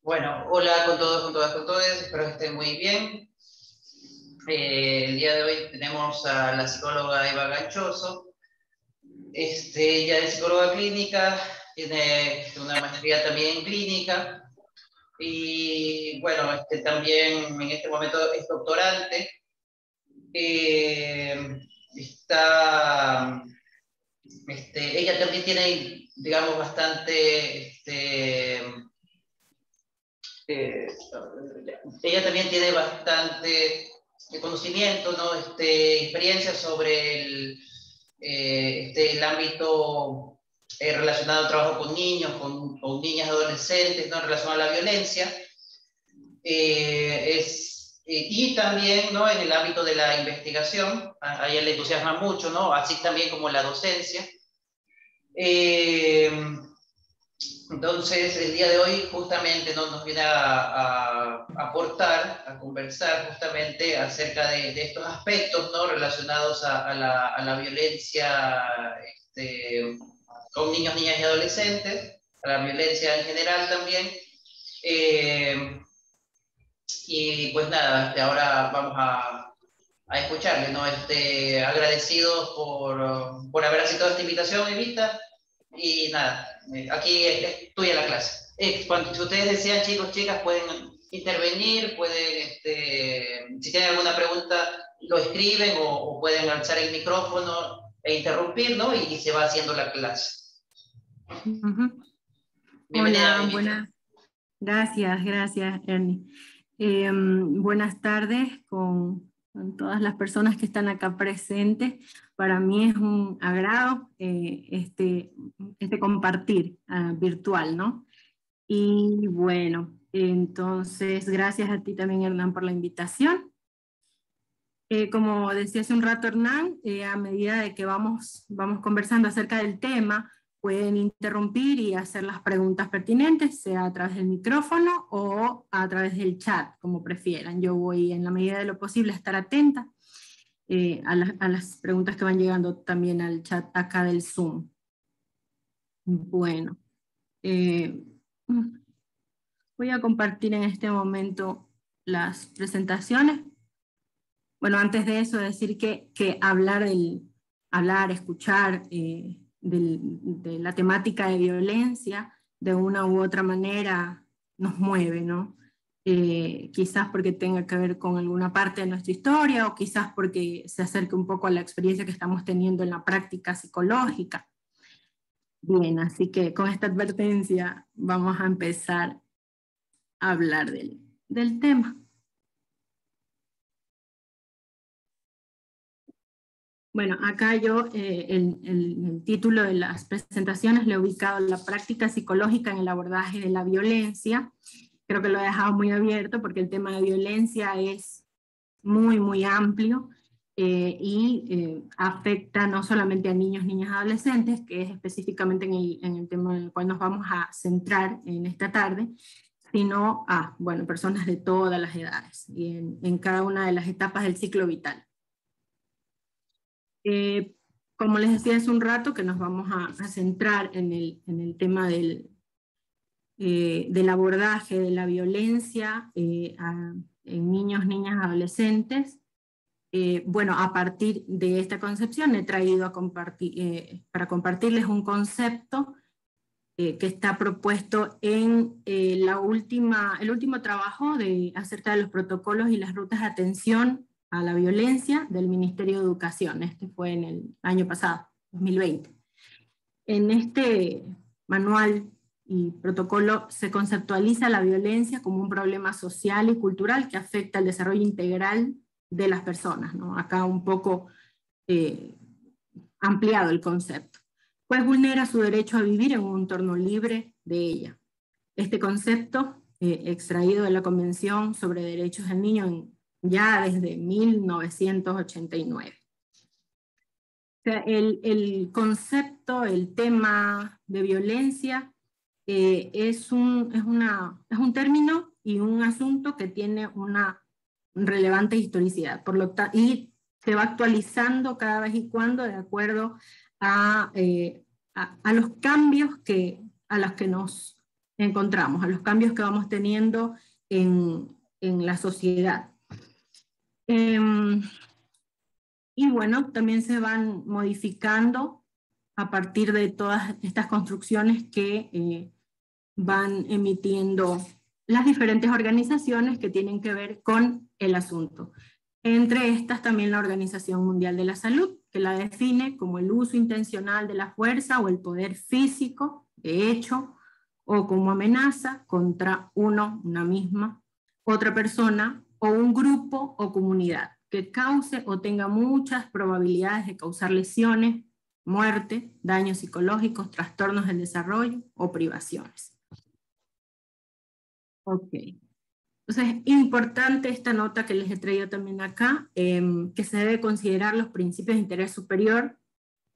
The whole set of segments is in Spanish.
Bueno, hola con todos, con todas, con todos. Espero que estén muy bien. El día de hoy tenemos a la psicóloga Eva Ganchoso. Ella es psicóloga clínica, tiene una maestría también en clínica y bueno, también en este momento es doctorante. Eh, está, ella también tiene, digamos, bastante, eh, ella también tiene bastante conocimiento, ¿no? Experiencia sobre el ámbito relacionado al trabajo con niños, con niñas y adolescentes, ¿no? En relación a la violencia. Y también, ¿no? En el ámbito de la investigación, a ella le entusiasma mucho, ¿no? Así también como la docencia. Eh, entonces, el día de hoy justamente nos viene a aportar, a conversar justamente acerca de estos aspectos, ¿no? Relacionados a la violencia con niños, niñas y adolescentes, a la violencia en general también. Eh, y pues nada, ahora vamos a escucharle, ¿no? Agradecidos por haber aceptado esta invitación, Evita. Y nada, aquí es tuya la clase. Si ustedes desean, chicos, chicas, pueden intervenir, pueden, si tienen alguna pregunta, lo escriben o pueden alzar el micrófono e interrumpir, ¿no? Y se va haciendo la clase. Uh-huh. Bienvenida, Hola, Evita. gracias, Ernie. Buenas tardes con todas las personas que están acá presentes. Para mí es un agrado este compartir virtual, ¿no? Y bueno, entonces gracias a ti también, Hernán, por la invitación. Como decía hace un rato Hernán, a medida de que vamos conversando acerca del tema, pueden interrumpir y hacer las preguntas pertinentes, sea a través del micrófono o a través del chat, como prefieran. Yo voy, en la medida de lo posible, a estar atenta a las preguntas que van llegando también al chat acá del Zoom. Bueno, voy a compartir en este momento las presentaciones. Bueno, antes de eso, decir que hablar, escuchar de la temática de violencia de una u otra manera nos mueve, ¿no? Quizás porque tenga que ver con alguna parte de nuestra historia o quizás porque se acerque un poco a la experiencia que estamos teniendo en la práctica psicológica. Bien, así que con esta advertencia vamos a empezar a hablar del tema. Bueno, acá yo el título de las presentaciones le he ubicado la práctica psicológica en el abordaje de la violencia. Creo que lo he dejado muy abierto porque el tema de violencia es muy, muy amplio y afecta no solamente a niños, niñas, adolescentes, que es específicamente en el tema en el cual nos vamos a centrar en esta tarde, sino a, bueno, personas de todas las edades y en cada una de las etapas del ciclo vital. Como les decía hace un rato, que nos vamos a centrar en el tema del abordaje de la violencia en niños, niñas, adolescentes. Bueno, a partir de esta concepción he traído para compartirles un concepto que está propuesto en el último trabajo acerca de los protocolos y las rutas de atención a la violencia del Ministerio de Educación. Este fue en el año pasado, 2020. En este manual y protocolo se conceptualiza la violencia como un problema social y cultural que afecta el desarrollo integral de las personas, ¿no? Acá un poco ampliado el concepto. Pues vulnera su derecho a vivir en un entorno libre de ella. Este concepto, extraído de la Convención sobre Derechos del Niño ya desde 1989. O sea, el concepto, el tema de violencia es un término y un asunto que tiene una relevante historicidad, y se va actualizando cada vez y cuando de acuerdo a los cambios a los que nos encontramos, a los cambios que vamos teniendo en la sociedad. Y bueno, también se van modificando a partir de todas estas construcciones que van emitiendo las diferentes organizaciones que tienen que ver con el asunto. Entre estas también la Organización Mundial de la Salud, que la define como el uso intencional de la fuerza o el poder físico, de hecho, o como amenaza contra una misma, otra persona, o un grupo o comunidad, que cause o tenga muchas probabilidades de causar lesiones, muerte, daños psicológicos, trastornos del desarrollo o privaciones. Ok. Entonces, importante esta nota que les he traído también acá, que se debe considerar los principios de interés superior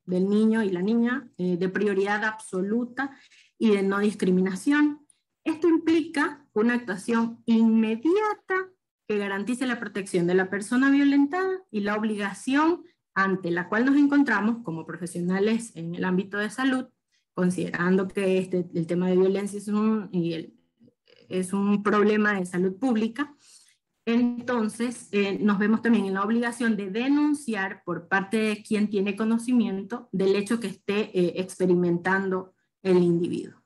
del niño y la niña, de prioridad absoluta y de no discriminación. Esto implica una actuación inmediata que garantice la protección de la persona violentada y la obligación ante la cual nos encontramos como profesionales en el ámbito de salud, considerando que el tema de violencia es un problema de salud pública. Entonces, nos vemos también en la obligación de denunciar por parte de quien tiene conocimiento del hecho que esté experimentando el individuo.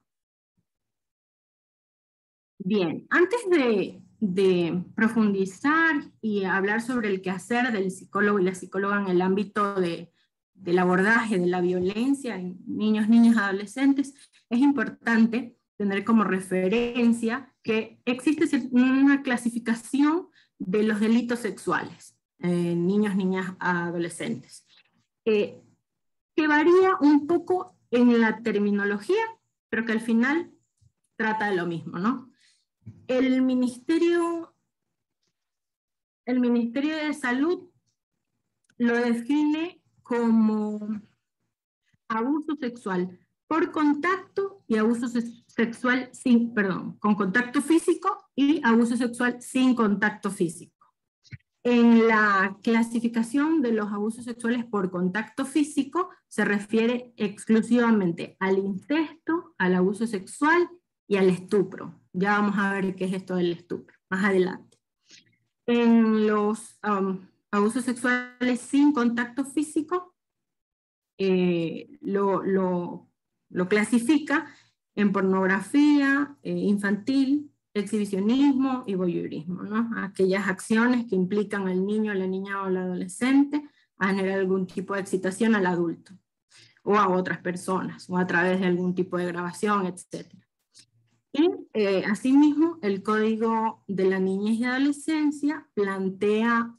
Bien, antes de profundizar y hablar sobre el quehacer del psicólogo y la psicóloga en el ámbito del abordaje de la violencia en niños, niñas, adolescentes, es importante tener como referencia que existe una clasificación de los delitos sexuales en niños, niñas, adolescentes, que varía un poco en la terminología, pero que al final trata de lo mismo, ¿no? El Ministerio de Salud lo define como abuso sexual por contacto y abuso sexual con contacto físico y abuso sexual sin contacto físico. En la clasificación de los abusos sexuales por contacto físico se refiere exclusivamente al incesto, al abuso sexual y al estupro. Ya vamos a ver qué es esto del estupro más adelante. En los abusos sexuales sin contacto físico, lo clasifica en pornografía infantil, exhibicionismo y voyeurismo, ¿no? Aquellas acciones que implican al niño, la niña o el adolescente a generar algún tipo de excitación al adulto o a otras personas, o a través de algún tipo de grabación, etc. Y asimismo, el Código de la Niñez y Adolescencia plantea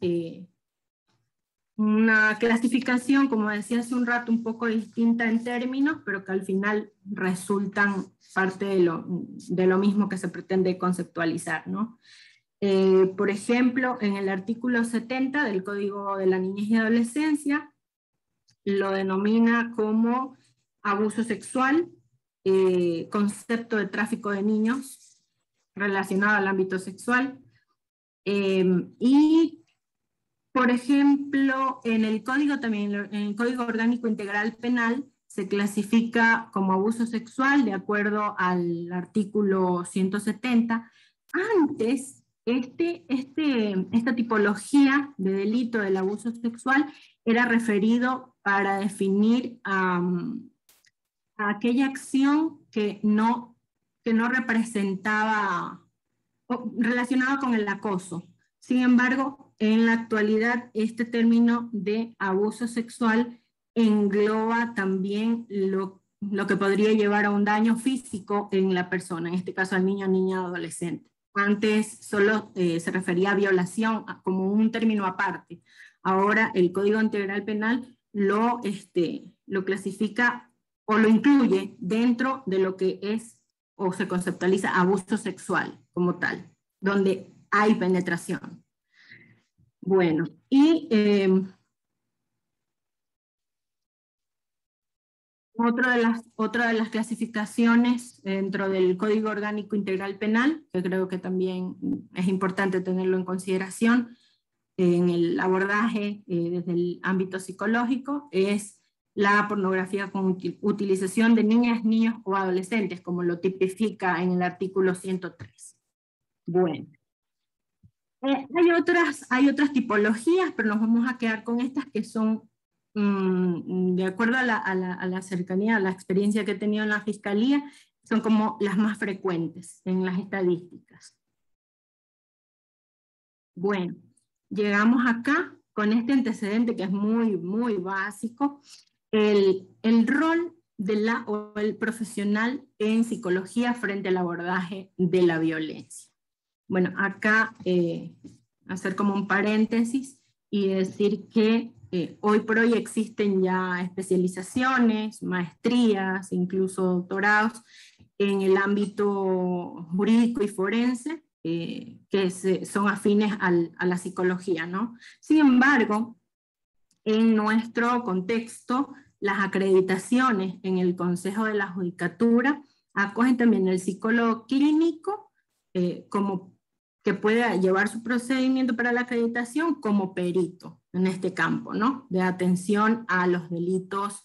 una clasificación, como decía hace un rato, un poco distinta en términos, pero que al final resultan parte de lo mismo que se pretende conceptualizar, ¿no? Por ejemplo, en el artículo 70 del Código de la Niñez y Adolescencia, lo denomina como abuso sexual, concepto de tráfico de niños relacionado al ámbito sexual, y por ejemplo, en el Código también, en el Código Orgánico Integral Penal, se clasifica como abuso sexual de acuerdo al artículo 170. Antes, esta tipología de delito del abuso sexual era referido para definir a aquella acción que no representaba, relacionada con el acoso. Sin embargo, en la actualidad, este término de abuso sexual engloba también lo que podría llevar a un daño físico en la persona, en este caso al niño, niña, adolescente. Antes solo se refería a violación como un término aparte. Ahora el Código Integral Penal lo clasifica o lo incluye dentro de lo que es o se conceptualiza abuso sexual como tal, donde hay penetración. Bueno, y otra de las clasificaciones dentro del Código Orgánico Integral Penal, que creo que también es importante tenerlo en consideración en el abordaje desde el ámbito psicológico, es la pornografía con utilización de niñas, niños o adolescentes, como lo tipifica en el artículo 103. Bueno. Hay otras tipologías, pero nos vamos a quedar con estas que son, de acuerdo a la cercanía, a la experiencia que he tenido en la Fiscalía, son como las más frecuentes en las estadísticas. Bueno, llegamos acá con este antecedente que es muy, muy básico, el rol o el profesional en psicología frente al abordaje de la violencia. Bueno, acá hacer como un paréntesis y decir que hoy por hoy existen ya especializaciones, maestrías, incluso doctorados en el ámbito jurídico y forense, que son afines a la psicología, ¿no? Sin embargo, en nuestro contexto, las acreditaciones en el Consejo de la Judicatura acogen también el psicólogo clínico como que pueda llevar su procedimiento para la acreditación como perito en este campo, ¿no? De atención a los delitos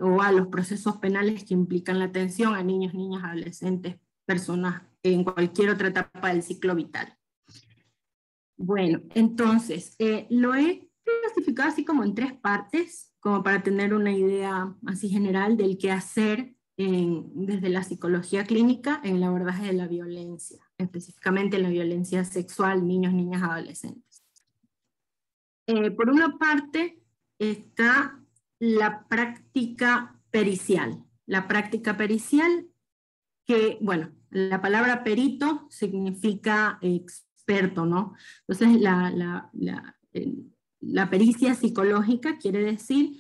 o a los procesos penales que implican la atención a niños, niñas, adolescentes, personas en cualquier otra etapa del ciclo vital. Bueno, entonces, lo he clasificado así como en 3 partes, como para tener una idea así general del qué hacer desde la psicología clínica en el abordaje de la violencia, específicamente en la violencia sexual, niños, niñas, adolescentes. Por una parte está la práctica pericial. La práctica pericial que, bueno, la palabra perito significa experto, ¿no? Entonces la pericia psicológica quiere decir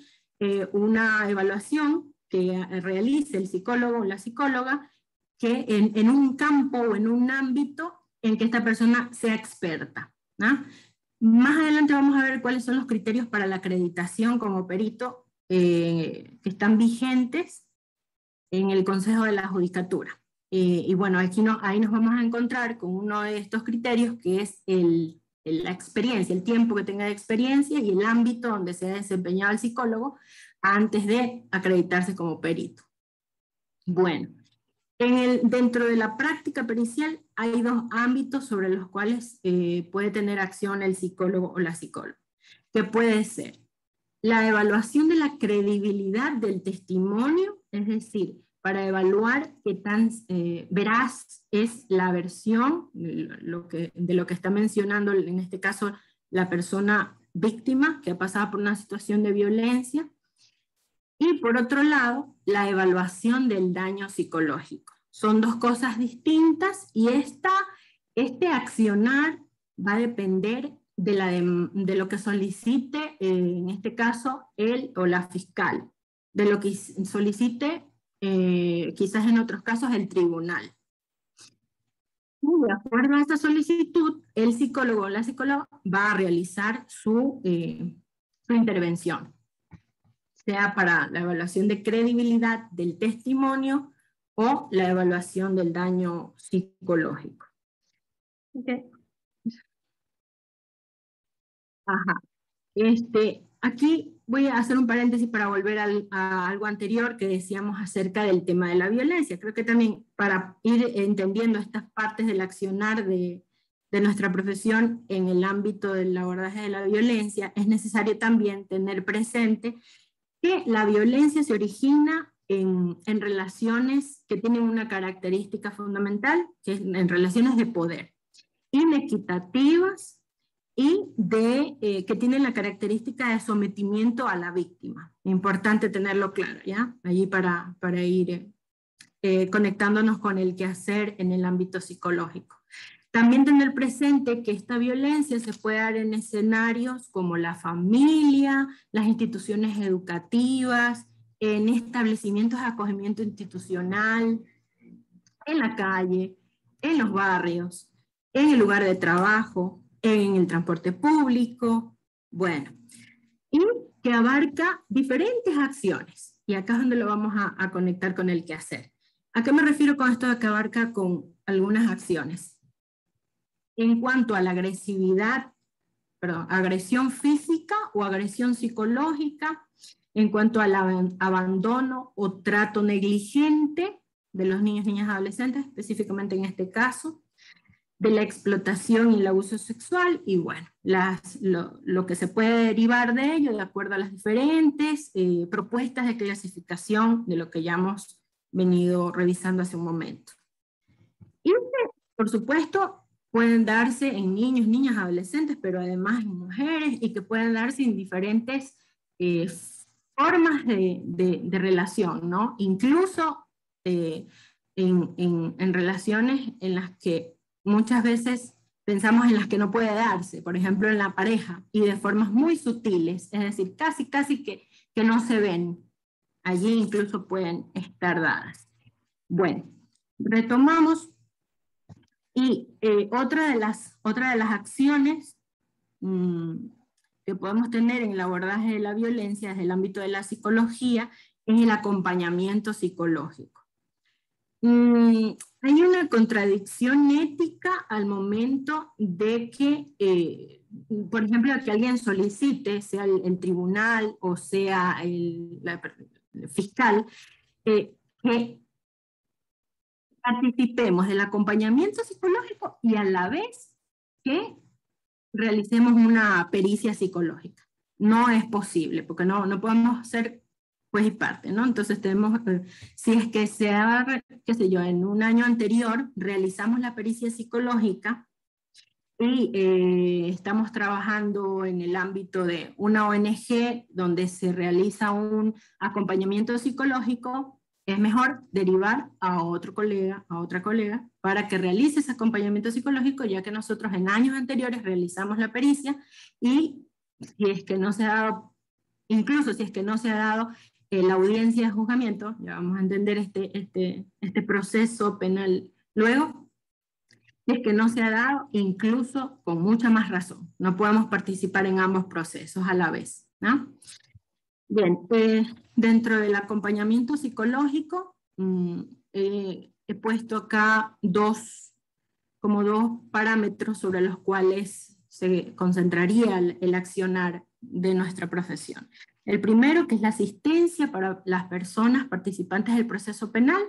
una evaluación que realice el psicólogo o la psicóloga que en un campo o en un ámbito en que esta persona sea experta, ¿no? Más adelante vamos a ver cuáles son los criterios para la acreditación como perito que están vigentes en el Consejo de la Judicatura. Y bueno, ahí nos vamos a encontrar con uno de estos criterios que es la experiencia, el tiempo que tenga de experiencia y el ámbito donde se ha desempeñado el psicólogo antes de acreditarse como perito. Bueno, dentro de la práctica pericial hay 2 ámbitos sobre los cuales puede tener acción el psicólogo o la psicóloga, que puede ser la evaluación de la credibilidad del testimonio, es decir, para evaluar qué tan veraz es la versión de lo que está mencionando, en este caso, la persona víctima que ha pasado por una situación de violencia. Y por otro lado, la evaluación del daño psicológico. Son 2 cosas distintas y este accionar va a depender de lo que solicite, en este caso, él o la fiscal, de lo que solicite, quizás en otros casos, el tribunal. Y de acuerdo a esta solicitud, el psicólogo o la psicóloga va a realizar su intervención, sea para la evaluación de credibilidad del testimonio o la evaluación del daño psicológico. Okay. Ajá. Aquí voy a hacer un paréntesis para volver a algo anterior que decíamos acerca del tema de la violencia. Creo que también para ir entendiendo estas partes del accionar de nuestra profesión en el ámbito del abordaje de la violencia, es necesario también tener presente que la violencia se origina en relaciones que tienen una característica fundamental, que es en relaciones de poder, inequitativas y que tienen la característica de sometimiento a la víctima. Importante tenerlo claro, ¿ya? Allí para ir conectándonos con el quehacer en el ámbito psicológico. También tener presente que esta violencia se puede dar en escenarios como la familia, las instituciones educativas, en establecimientos de acogimiento institucional, en la calle, en los barrios, en el lugar de trabajo, en el transporte público, bueno, y que abarca diferentes acciones. Y acá es donde lo vamos a conectar con el quehacer. ¿A qué me refiero con esto de que abarca con algunas acciones? En cuanto a la agresividad, agresión física o agresión psicológica, en cuanto al abandono o trato negligente de los niños, niñas, adolescentes, específicamente en este caso, de la explotación y el abuso sexual, y bueno, lo que se puede derivar de ello de acuerdo a las diferentes propuestas de clasificación de lo que ya hemos venido revisando hace un momento. Y por supuesto pueden darse en niños, niñas, adolescentes, pero además en mujeres, y que pueden darse en diferentes formas de relación, ¿no? Incluso en relaciones en las que muchas veces pensamos en las que no puede darse, por ejemplo en la pareja, y de formas muy sutiles, es decir, casi que no se ven. Allí incluso pueden estar dadas. Bueno, retomamos, y otra de las acciones que podemos tener en el abordaje de la violencia desde el ámbito de la psicología es el acompañamiento psicológico. Hay una contradicción ética al momento de que, por ejemplo, que alguien solicite, sea el tribunal o sea el fiscal, que participemos del acompañamiento psicológico y a la vez que realicemos una pericia psicológica. No es posible, porque no podemos ser juez y parte, ¿no? Entonces tenemos, si es que qué sé yo, en un año anterior realizamos la pericia psicológica y estamos trabajando en el ámbito de una ONG donde se realiza un acompañamiento psicológico, es mejor derivar a otro colega, a otra colega, para que realice ese acompañamiento psicológico, ya que nosotros en años anteriores realizamos la pericia, y si es que no se ha dado, incluso si es que no se ha dado la audiencia de juzgamiento, ya vamos a entender este proceso penal luego, si es que no se ha dado, incluso con mucha más razón. No podemos participar en ambos procesos a la vez, ¿no? Bien, dentro del acompañamiento psicológico, he puesto acá como dos parámetros sobre los cuales se concentraría el accionar de nuestra profesión. El primero, que es la asistencia para las personas participantes del proceso penal,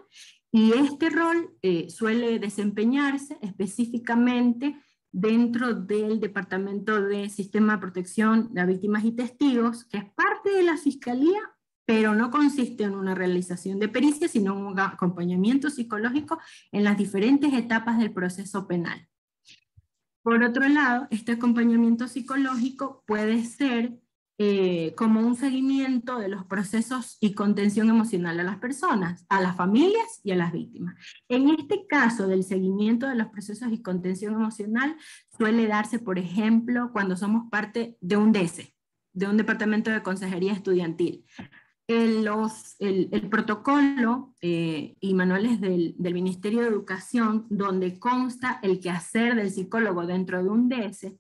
y este rol suele desempeñarse específicamente dentro del Departamento de Sistema de Protección de Víctimas y Testigos, que es parte de la Fiscalía, pero no consiste en una realización de pericia, sino en un acompañamiento psicológico en las diferentes etapas del proceso penal. Por otro lado, este acompañamiento psicológico puede ser como un seguimiento de los procesos y contención emocional a las personas, a las familias y a las víctimas. En este caso del seguimiento de los procesos y contención emocional suele darse, por ejemplo, cuando somos parte de un DECE, de un Departamento de Consejería Estudiantil. El protocolo y manuales del Ministerio de Educación, donde consta el quehacer del psicólogo dentro de un DS,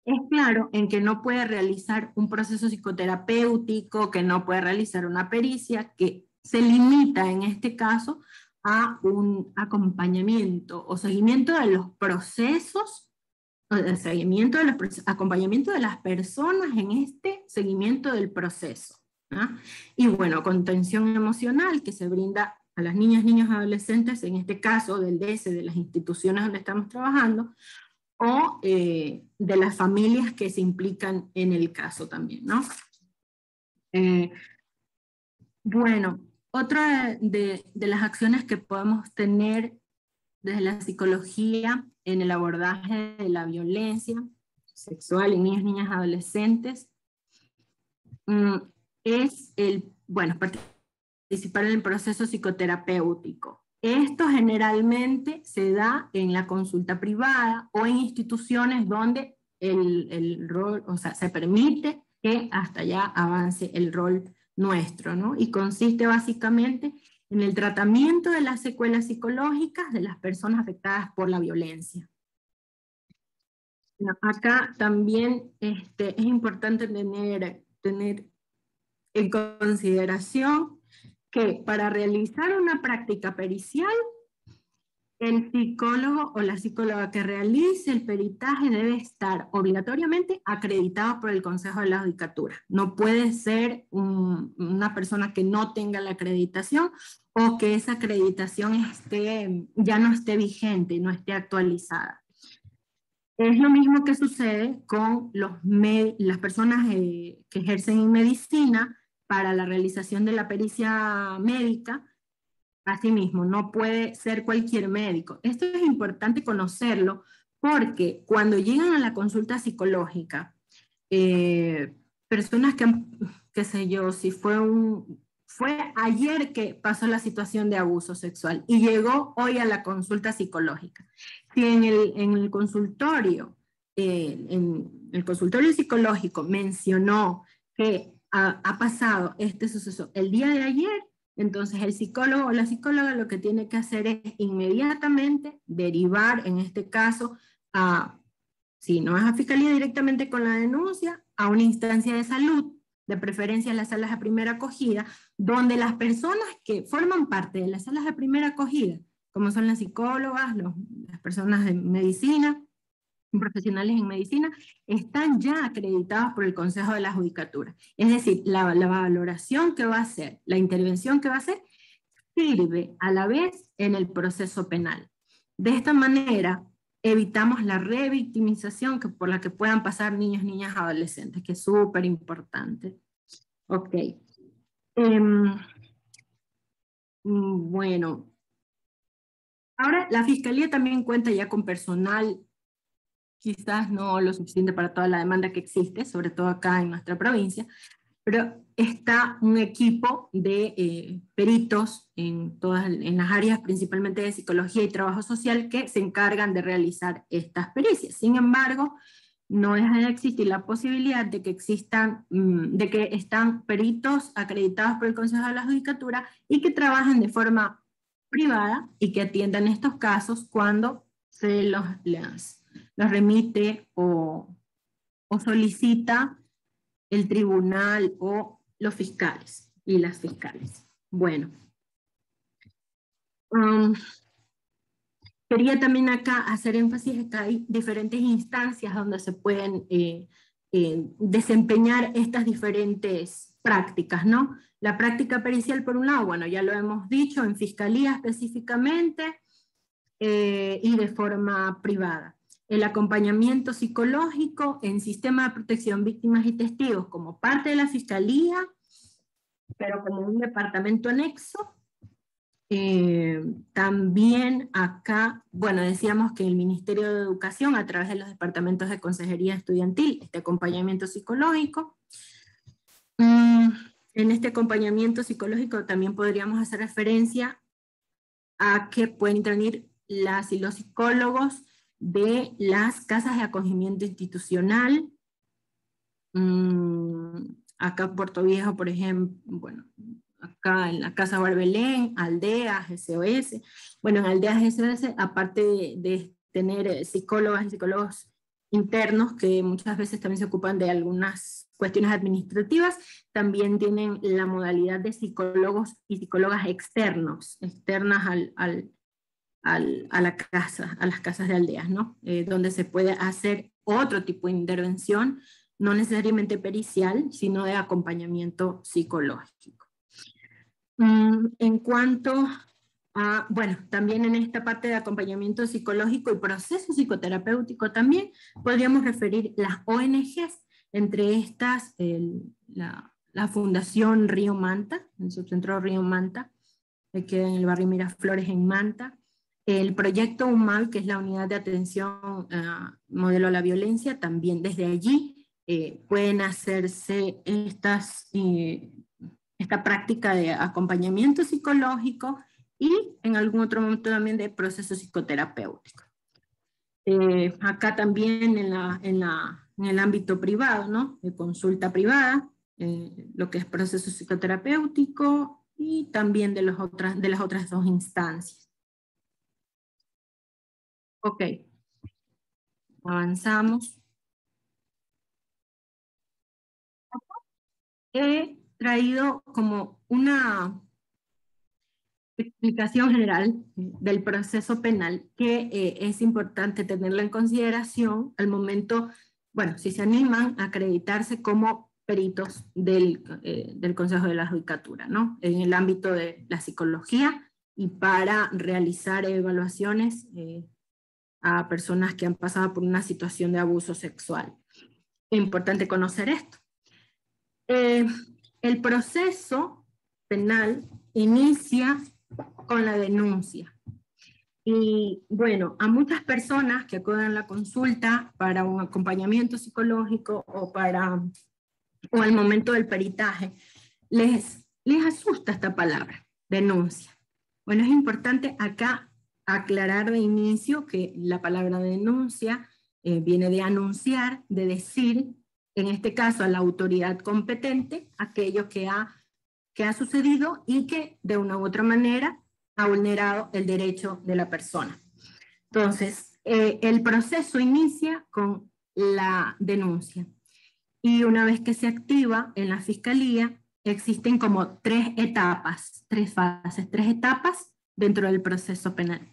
es claro en que no puede realizar un proceso psicoterapéutico, que no puede realizar una pericia, que se limita en este caso a un acompañamiento o seguimiento de los procesos, el seguimiento de los acompañamiento de las personas en este seguimiento del proceso. ¿Ah? Y bueno, contención emocional que se brinda a las niñas, niños, adolescentes, en este caso del DS, de las instituciones donde estamos trabajando, o de las familias que se implican en el caso también, ¿no? Bueno, otra de las acciones que podemos tener desde la psicología en el abordaje de la violencia sexual en niños, niñas, adolescentes, es participar en el proceso psicoterapéutico. Esto generalmente se da en la consulta privada o en instituciones donde el rol, o sea, se permite que hasta allá avance el rol nuestro, ¿no? Y consiste básicamente en el tratamiento de las secuelas psicológicas de las personas afectadas por la violencia. Acá también es importante tener en consideración que para realizar una práctica pericial El psicólogo o la psicóloga que realice el peritaje debe estar obligatoriamente acreditado por el Consejo de la Judicatura. No puede ser una persona que no tenga la acreditación o que esa acreditación ya no esté vigente, no esté actualizada. Es lo mismo que sucede con las personas que ejercen en medicina para la realización de la pericia médica. Asimismo, no puede ser cualquier médico. Esto es importante conocerlo porque cuando llegan a la consulta psicológica, personas qué sé yo, si fue ayer que pasó la situación de abuso sexual y llegó hoy a la consulta psicológica. Si en el consultorio, en el consultorio psicológico mencionó que ha pasado este suceso el día de ayer, entonces el psicólogo o la psicóloga lo que tiene que hacer es inmediatamente derivar, en este caso, si no es a fiscalía directamente con la denuncia, a una instancia de salud, de preferencia en las salas de primera acogida, donde las personas que forman parte de las salas de primera acogida, como son las psicólogas, las personas de medicina, profesionales en medicina, están ya acreditados por el Consejo de la Judicatura. Es decir, la valoración que va a hacer, la intervención que va a hacer, sirve a la vez en el proceso penal. De esta manera, evitamos la revictimización por la que puedan pasar niños, niñas, adolescentes, que es súper importante. Ok. Bueno, ahora la Fiscalía también cuenta ya con personal, quizás no lo suficiente para toda la demanda que existe, sobre todo acá en nuestra provincia, pero está un equipo de peritos en las áreas principalmente de psicología y trabajo social que se encargan de realizar estas pericias. Sin embargo, no deja de existir la posibilidad de que están peritos acreditados por el Consejo de la Judicatura y que trabajen de forma privada y que atiendan estos casos cuando se los remite o solicita el tribunal o los fiscales y las fiscales. Bueno, quería también acá hacer énfasis en que hay diferentes instancias donde se pueden desempeñar estas diferentes prácticas, ¿no? La práctica pericial, por un lado, bueno, ya lo hemos dicho, en fiscalía específicamente y de forma privada. El acompañamiento psicológico en sistema de protección víctimas y testigos como parte de la fiscalía, pero como un departamento anexo. También acá, bueno, decíamos que el Ministerio de Educación, a través de los departamentos de consejería estudiantil, este acompañamiento psicológico. En este acompañamiento psicológico también podríamos hacer referencia a que pueden intervenir las y los psicólogos de las casas de acogimiento institucional. Acá en Puerto Viejo, por ejemplo, bueno, acá en la Casa Barbelén, Aldeas, SOS. Bueno, en Aldeas SOS, aparte de tener psicólogas y psicólogos internos que muchas veces también se ocupan de algunas cuestiones administrativas, también tienen la modalidad de psicólogos y psicólogas externas a la casa, a las casas de aldeas, ¿no? Donde se puede hacer otro tipo de intervención, no necesariamente pericial, sino de acompañamiento psicológico. En cuanto a, bueno, también en esta parte de acompañamiento psicológico y proceso psicoterapéutico también podríamos referir las ONGs, entre estas la Fundación Río Manta, el subcentro Río Manta, que queda en el barrio Miraflores en Manta, el proyecto UMAL, que es la unidad de atención modelo a la violencia, también desde allí pueden hacerse esta práctica de acompañamiento psicológico y en algún otro momento también de proceso psicoterapéutico. Acá también en el ámbito privado, ¿no? De consulta privada, lo que es proceso psicoterapéutico y también de las otras dos instancias. Ok, avanzamos. He traído como una explicación general del proceso penal que es importante tenerla en consideración al momento, bueno, si se animan a acreditarse como peritos del Consejo de la Judicatura, ¿no? En el ámbito de la psicología y para realizar evaluaciones a personas que han pasado por una situación de abuso sexual. Es importante conocer esto. El proceso penal inicia con la denuncia. Y bueno, a muchas personas que acuden a la consulta para un acompañamiento psicológico o al momento del peritaje, les asusta esta palabra, denuncia. Bueno, es importante acá aclarar de inicio que la palabra denuncia viene de anunciar, de decir, en este caso a la autoridad competente, aquello que ha sucedido y que de una u otra manera ha vulnerado el derecho de la persona. Entonces, el proceso inicia con la denuncia. Y una vez que se activa en la fiscalía, existen como tres etapas, tres fases, tres etapas dentro del proceso penal.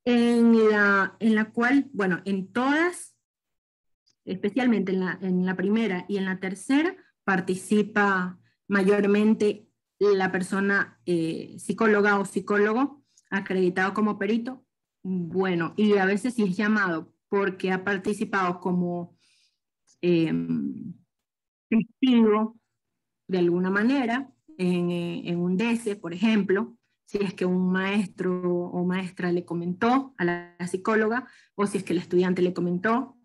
En la cual, bueno, en todas, especialmente en la primera y en la tercera, participa mayormente la persona psicóloga o psicólogo acreditado como perito, bueno, y a veces sí es llamado porque ha participado como testigo de alguna manera en un DECE, por ejemplo, si es que un maestro o maestra le comentó a la psicóloga, o si es que el estudiante le comentó,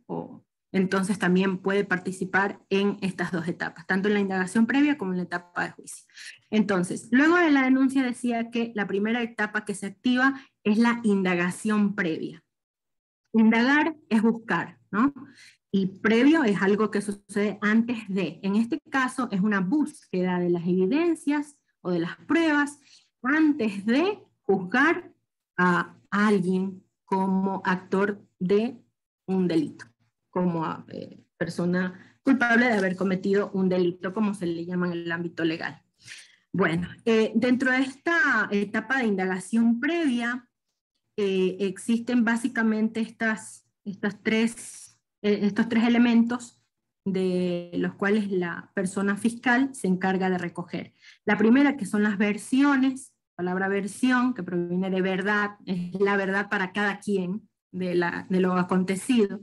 entonces también puede participar en estas dos etapas, tanto en la indagación previa como en la etapa de juicio. Entonces, luego de la denuncia decía que la primera etapa que se activa es la indagación previa. Indagar es buscar, ¿no? Y previo es algo que sucede antes de. En este caso es una búsqueda de las evidencias o de las pruebas antes de juzgar a alguien como actor de un delito, como persona culpable de haber cometido un delito, como se le llama en el ámbito legal. Bueno, dentro de esta etapa de indagación previa, existen básicamente estos tres elementos de los cuales la persona fiscal se encarga de recoger. La primera, que son las versiones, la palabra versión, que proviene de verdad, es la verdad para cada quien de lo acontecido.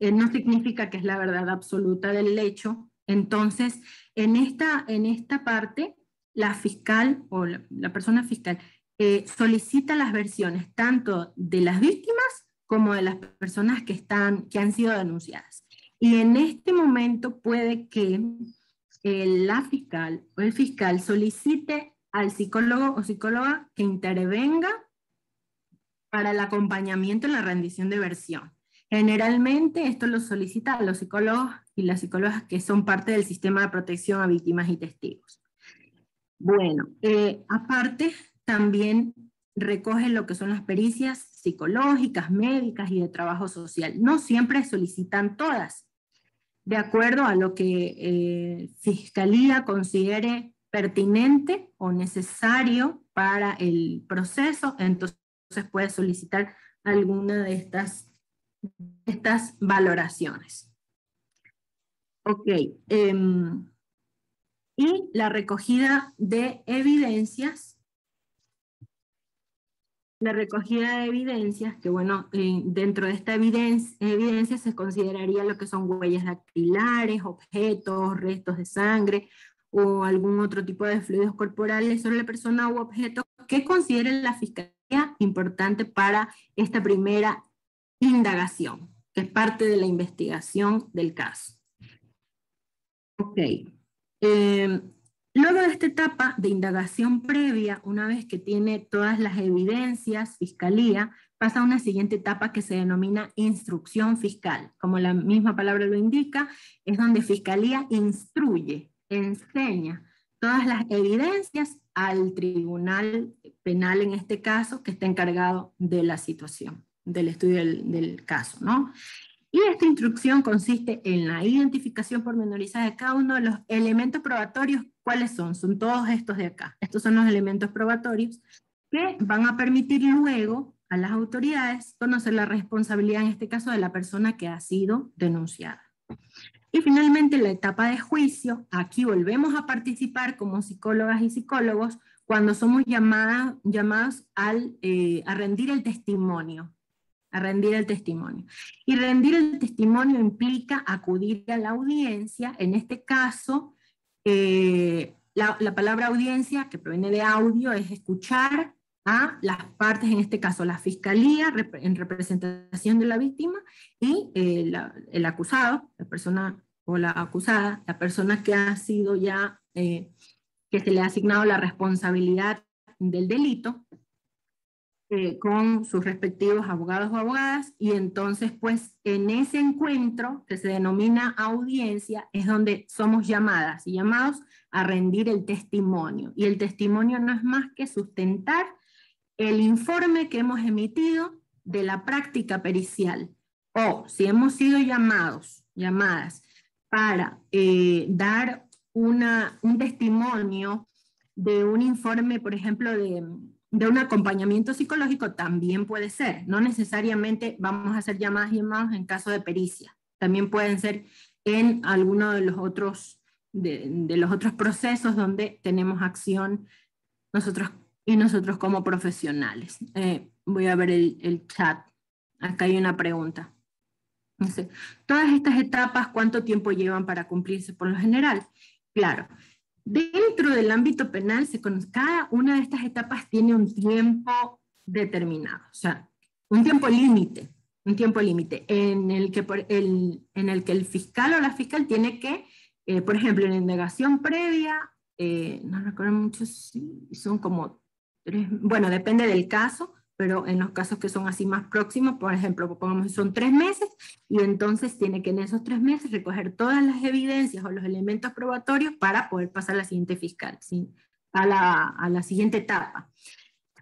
No significa que es la verdad absoluta del hecho. Entonces, en esta parte, la fiscal o la persona fiscal solicita las versiones tanto de las víctimas como de las personas que han sido denunciadas. Y en este momento puede que la fiscal o el fiscal solicite al psicólogo o psicóloga que intervenga para el acompañamiento en la rendición de versión. Generalmente esto lo solicita a los psicólogos y las psicólogas que son parte del sistema de protección a víctimas y testigos. Bueno, aparte también recoge lo que son las pericias psicológicas, médicas y de trabajo social. No siempre solicitan todas, de acuerdo a lo que Fiscalía considere pertinente o necesario para el proceso, entonces puede solicitar alguna de estas valoraciones. Ok. Y la recogida de evidencias. La recogida de evidencias, que bueno, dentro de esta evidencia se consideraría lo que son huellas dactilares, objetos, restos de sangre o algún otro tipo de fluidos corporales sobre la persona u objeto que considere la Fiscalía importante para esta primera indagación, que es parte de la investigación del caso. Ok. Luego de esta etapa de indagación previa, una vez que tiene todas las evidencias, Fiscalía pasa a una siguiente etapa que se denomina instrucción fiscal. Como la misma palabra lo indica, es donde Fiscalía instruye, enseña todas las evidencias al tribunal penal, en este caso, que está encargado de la situación, del estudio del caso, ¿no? Y esta instrucción consiste en la identificación pormenorizada de cada uno de los elementos probatorios. ¿Cuáles son? Son todos estos de acá. Estos son los elementos probatorios que van a permitir luego a las autoridades conocer la responsabilidad, en este caso, de la persona que ha sido denunciada. Y finalmente, la etapa de juicio, aquí volvemos a participar como psicólogas y psicólogos cuando somos llamados a rendir el testimonio. A rendir el testimonio. Y rendir el testimonio implica acudir a la audiencia, en este caso, la palabra audiencia, que proviene de audio, es escuchar a las partes, en este caso la fiscalía, en representación de la víctima, y el acusado, la persona o la acusada, la persona que ha sido ya, que se le ha asignado la responsabilidad del delito, con sus respectivos abogados o abogadas, y entonces pues en ese encuentro que se denomina audiencia es donde somos llamadas y llamados a rendir el testimonio, y el testimonio no es más que sustentar el informe que hemos emitido de la práctica pericial, o si hemos sido llamadas para dar un testimonio de un informe, por ejemplo, de un acompañamiento psicológico, también puede ser. No necesariamente vamos a hacer llamadas y llamados en caso de pericia. También pueden ser en alguno de los otros, de los otros procesos donde tenemos acción nosotros como profesionales. Voy a ver el chat. Acá hay una pregunta. Dice, todas estas etapas, ¿cuánto tiempo llevan para cumplirse por lo general? Claro. Dentro del ámbito penal, cada una de estas etapas tiene un tiempo determinado, o sea, un tiempo límite en el que el fiscal o la fiscal tiene que, por ejemplo, en la indagación previa, no recuerdo mucho si son como 3, bueno, depende del caso, pero en los casos que son así más próximos, por ejemplo, pongamos son 3 meses, y entonces tiene que en esos 3 meses recoger todas las evidencias o los elementos probatorios para poder pasar a la siguiente fiscal, ¿sí? a la siguiente etapa.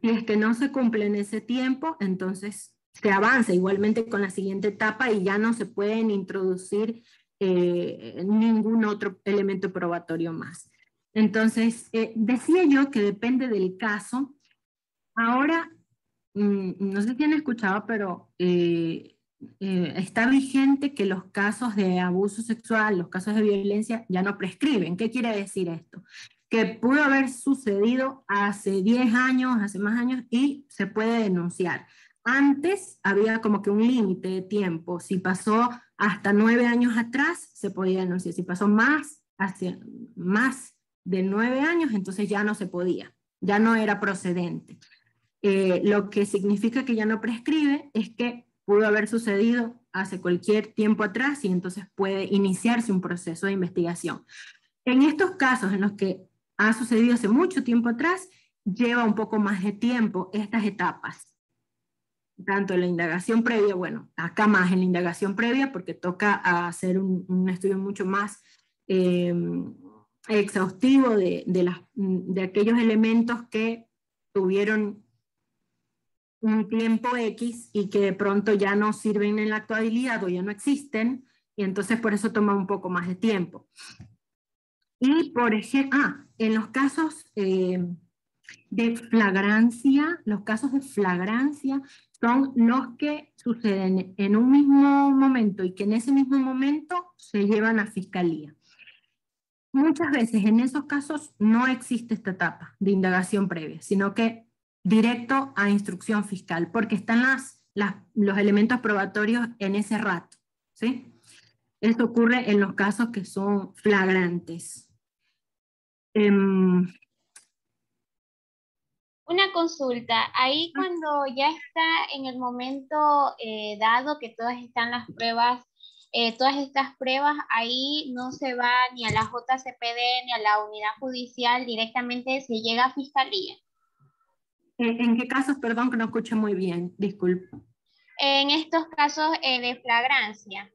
Si es que no se cumple en ese tiempo, entonces se avanza igualmente con la siguiente etapa y ya no se pueden introducir ningún otro elemento probatorio más. Entonces, decía yo que depende del caso. Ahora, no sé si han escuchado, pero está vigente que los casos de abuso sexual, los casos de violencia ya no prescriben. ¿Qué quiere decir esto? Que pudo haber sucedido hace 10 años, hace más años, y se puede denunciar. Antes había como que un límite de tiempo. Si pasó hasta 9 años atrás, se podía denunciar. Si pasó más de 9 años, entonces ya no se podía, ya no era procedente. Lo que significa que ya no prescribe es que pudo haber sucedido hace cualquier tiempo atrás y entonces puede iniciarse un proceso de investigación. En estos casos en los que ha sucedido hace mucho tiempo atrás, lleva un poco más de tiempo estas etapas. Tanto en la indagación previa, bueno, acá más en la indagación previa porque toca hacer un estudio mucho más exhaustivo de aquellos elementos que tuvieron un tiempo X y que de pronto ya no sirven en la actualidad o ya no existen, y entonces por eso toma un poco más de tiempo. Y por ejemplo, en los casos de flagrancia, son los que suceden en un mismo momento y que en ese mismo momento se llevan a fiscalía. Muchas veces en esos casos no existe esta etapa de indagación previa, sino que directo a instrucción fiscal, porque están los elementos probatorios en ese rato, ¿sí? Esto ocurre en los casos que son flagrantes. Una consulta, ahí cuando ya está en el momento dado que todas están las pruebas, todas estas pruebas, ahí no se va ni a la JCPD ni a la unidad judicial, directamente se llega a fiscalía. ¿En qué casos? Perdón, que no escuché muy bien, disculpe. En estos casos de flagrancia,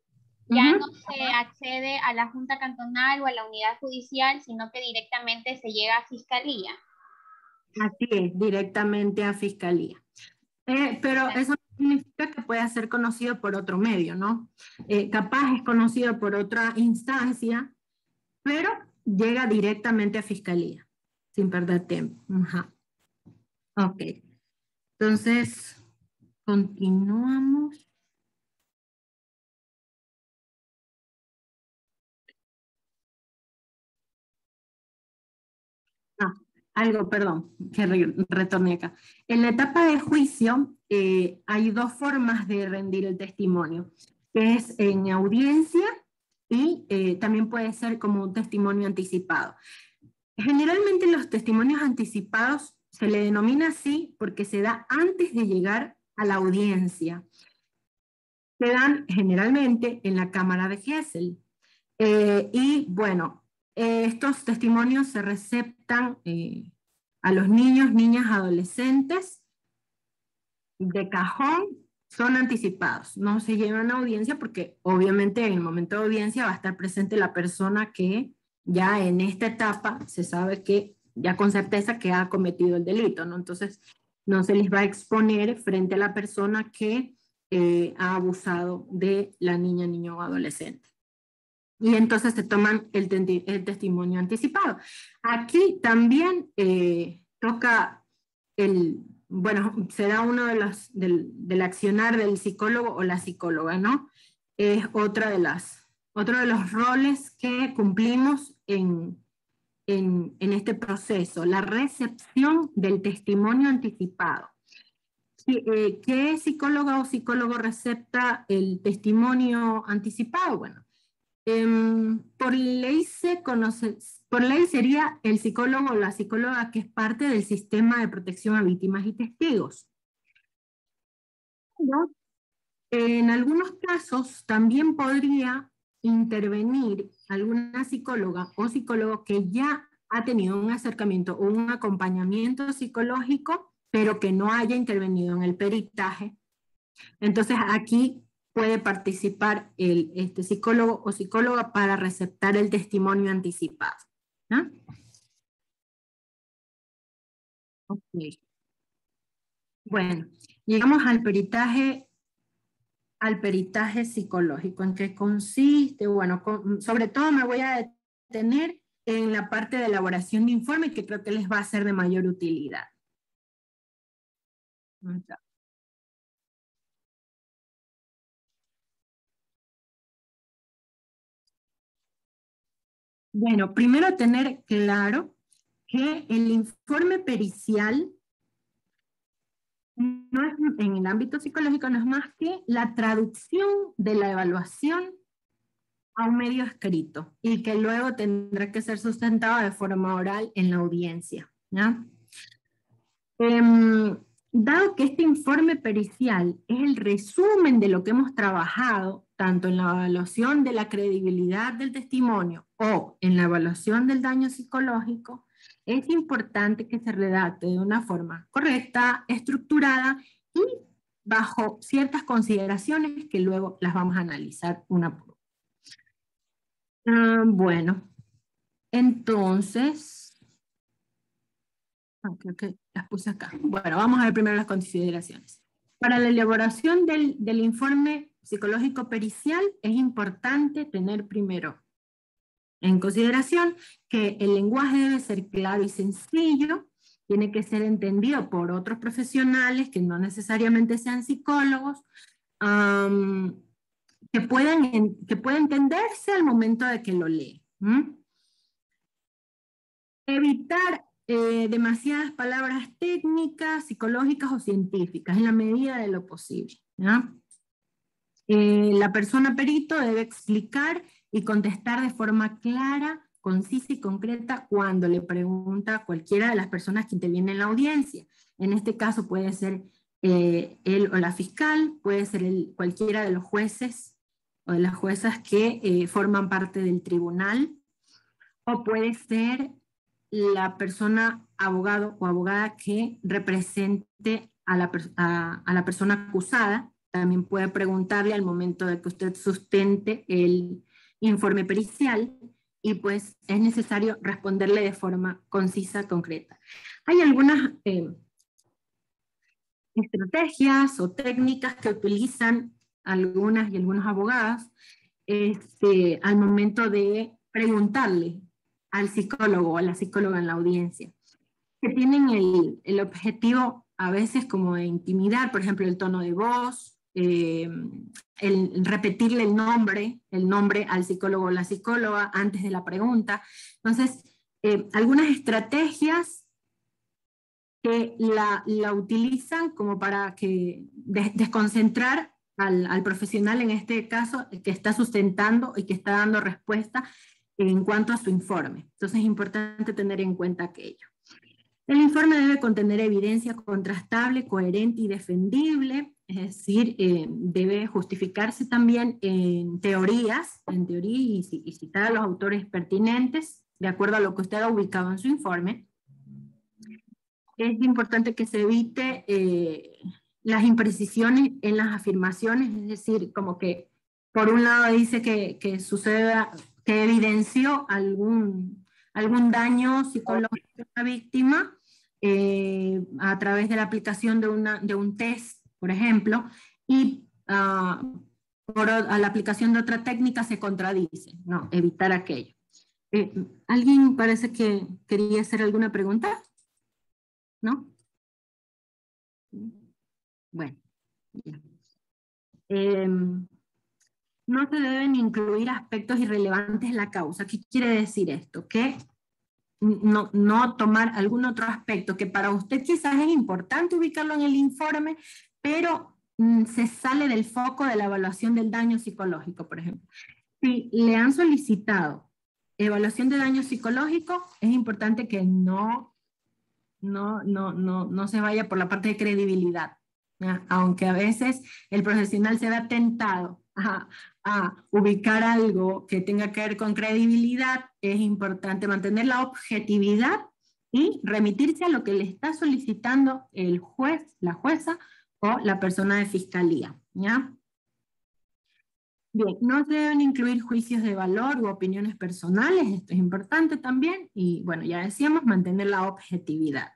ya no se accede a la Junta Cantonal o a la unidad judicial, sino que directamente se llega a fiscalía. Así es, directamente a fiscalía. Pero eso no significa que pueda ser conocido por otro medio, ¿no? Capaz es conocido por otra instancia, pero llega directamente a fiscalía, sin perder tiempo. Ok, entonces continuamos. Algo, perdón, que retorné acá. En la etapa de juicio hay dos formas de rendir el testimonio, que es en audiencia y también puede ser como un testimonio anticipado. Generalmente los testimonios anticipados se le denomina así porque se da antes de llegar a la audiencia. Se dan generalmente en la Cámara de Gesell. Y bueno, estos testimonios se receptan a los niños, niñas, adolescentes de cajón, son anticipados, no se llevan a audiencia porque obviamente en el momento de audiencia va a estar presente la persona que ya en esta etapa se sabe que ya con certeza que ha cometido el delito, ¿no? Entonces no se les va a exponer frente a la persona que ha abusado de la niña, niño o adolescente. Y entonces se toman el testimonio anticipado. Aquí también toca bueno, será uno de los, del accionar del psicólogo o la psicóloga, ¿no? Es otro de los roles que cumplimos en este proceso, la recepción del testimonio anticipado. ¿Qué psicóloga o psicólogo recepta el testimonio anticipado? Bueno, por ley sería el psicólogo o la psicóloga que es parte del sistema de protección a víctimas y testigos. ¿No? En algunos casos también podría intervenir alguna psicóloga o psicólogo que ya ha tenido un acercamiento o un acompañamiento psicológico, pero que no haya intervenido en el peritaje. Entonces aquí puede participar este psicólogo o psicóloga para receptar el testimonio anticipado, ¿no? Ok. Bueno, llegamos al peritaje psicológico. ¿En qué consiste? Bueno, sobre todo me voy a detener en la parte de elaboración de informe, que creo que les va a ser de mayor utilidad. Bueno, primero tener claro que el informe pericial no es, en el ámbito psicológico no es más que la traducción de la evaluación a un medio escrito y que luego tendrá que ser sustentado de forma oral en la audiencia, ¿ya? Dado que este informe pericial es el resumen de lo que hemos trabajado, tanto en la evaluación de la credibilidad del testimonio o en la evaluación del daño psicológico, es importante que se redacte de una forma correcta, estructurada y bajo ciertas consideraciones que luego las vamos a analizar una por una. Bueno, entonces... creo que las puse acá. Bueno, vamos a ver primero las consideraciones. Para la elaboración del informe psicológico pericial es importante tener primero en consideración que el lenguaje debe ser claro y sencillo, tiene que ser entendido por otros profesionales que no necesariamente sean psicólogos, que pueda entenderse al momento de que lo lee. Evitar demasiadas palabras técnicas, psicológicas o científicas, en la medida de lo posible, ¿no? La persona perito debe explicar y contestar de forma clara, concisa y concreta cuando le pregunta a cualquiera de las personas que intervienen en la audiencia. En este caso puede ser él o la fiscal, puede ser cualquiera de los jueces o de las juezas que forman parte del tribunal, o puede ser la persona abogado o abogada que represente a la persona acusada. También puede preguntarle al momento de que usted sustente el informe pericial y pues es necesario responderle de forma concisa, concreta. Hay algunas estrategias o técnicas que utilizan algunas y algunos abogados al momento de preguntarle al psicólogo o a la psicóloga en la audiencia. que tienen el objetivo a veces como de intimidar, por ejemplo, el tono de voz, el repetirle el nombre al psicólogo o la psicóloga antes de la pregunta. Entonces, algunas estrategias que la utilizan como para desconcentrar al profesional, en este caso, que está sustentando y que está dando respuesta en cuanto a su informe. Entonces es importante tener en cuenta aquello. El informe debe contener evidencia contrastable, coherente y defendible, es decir, debe justificarse también en teoría y citar a los autores pertinentes, de acuerdo a lo que usted ha ubicado en su informe. Es importante que se evite las imprecisiones en las afirmaciones, es decir, como que por un lado dice que evidenció algún daño psicológico a la víctima a través de la aplicación de un test, por ejemplo, y a la aplicación de otra técnica se contradice. No, evitar aquello. ¿Alguien parece que quería hacer alguna pregunta? ¿No? Bueno, ya. No se deben incluir aspectos irrelevantes en la causa. ¿Qué quiere decir esto? Que no tomar algún otro aspecto que para usted quizás es importante ubicarlo en el informe, pero se sale del foco de la evaluación del daño psicológico, por ejemplo. Si le han solicitado evaluación de daño psicológico, es importante que no se vaya por la parte de credibilidad, ¿ya? Aunque a veces el profesional se vea tentado a ubicar algo que tenga que ver con credibilidad, es importante mantener la objetividad y remitirse a lo que le está solicitando el juez, la jueza o la persona de fiscalía, ¿ya? Bien, no se deben incluir juicios de valor u opiniones personales, esto es importante también, y bueno, ya decíamos, mantener la objetividad.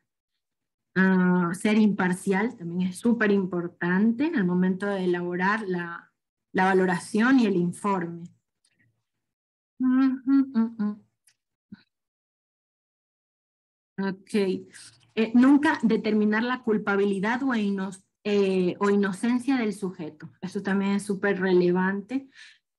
Ser imparcial también es súper importante al momento de elaborar la valoración y el informe. Ok. Nunca determinar la culpabilidad o inocencia del sujeto. Eso también es súper relevante.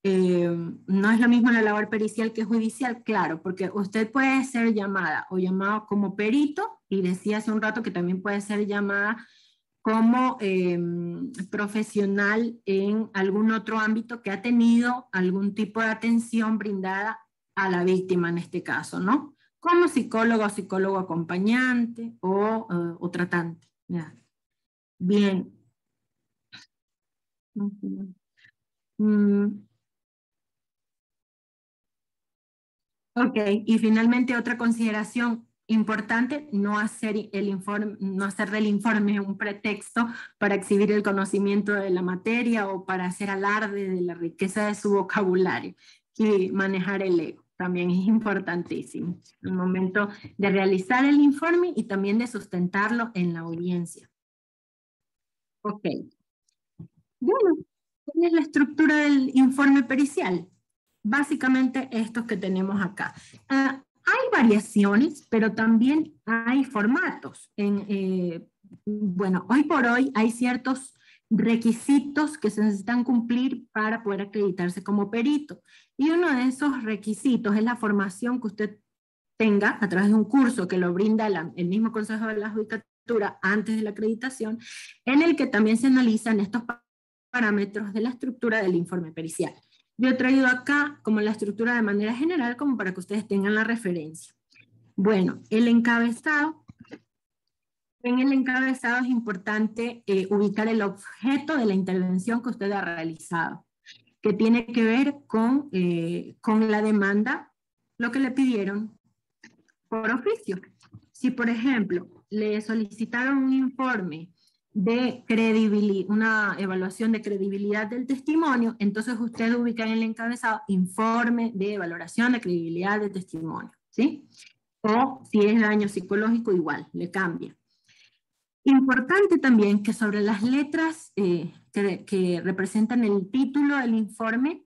No es lo mismo la labor pericial que judicial, claro, porque usted puede ser llamada o llamado como perito, y decía hace un rato que también puede ser llamada como profesional en algún otro ámbito que ha tenido algún tipo de atención brindada a la víctima en este caso, ¿no? Como psicólogo o psicólogo acompañante o tratante. ¿Ya? Bien. Ok, y finalmente otra consideración importante, no hacer del informe un pretexto para exhibir el conocimiento de la materia o para hacer alarde de la riqueza de su vocabulario, y manejar el ego también es importantísimo al momento de realizar el informe y también de sustentarlo en la audiencia. Ok. Bueno, ¿cuál es la estructura del informe pericial? Básicamente estos que tenemos acá. Hay variaciones, pero también hay formatos. Bueno, hoy por hoy hay ciertos requisitos que se necesitan cumplir para poder acreditarse como perito. Y uno de esos requisitos es la formación que usted tenga a través de un curso que lo brinda el mismo Consejo de la Judicatura antes de la acreditación, en el que también se analizan estos parámetros de la estructura del informe pericial. Yo he traído acá como la estructura de manera general, como para que ustedes tengan la referencia. Bueno, el encabezado. En el encabezado es importante ubicar el objeto de la intervención que usted ha realizado, que tiene que ver con la demanda, lo que le pidieron por oficio. Si, por ejemplo, le solicitaron un informe de credibilidad, una evaluación de credibilidad del testimonio, entonces usted ubica en el encabezado informe de valoración de credibilidad del testimonio, ¿sí? O si es daño psicológico, igual, le cambia. Importante también que sobre las letras que representan el título del informe,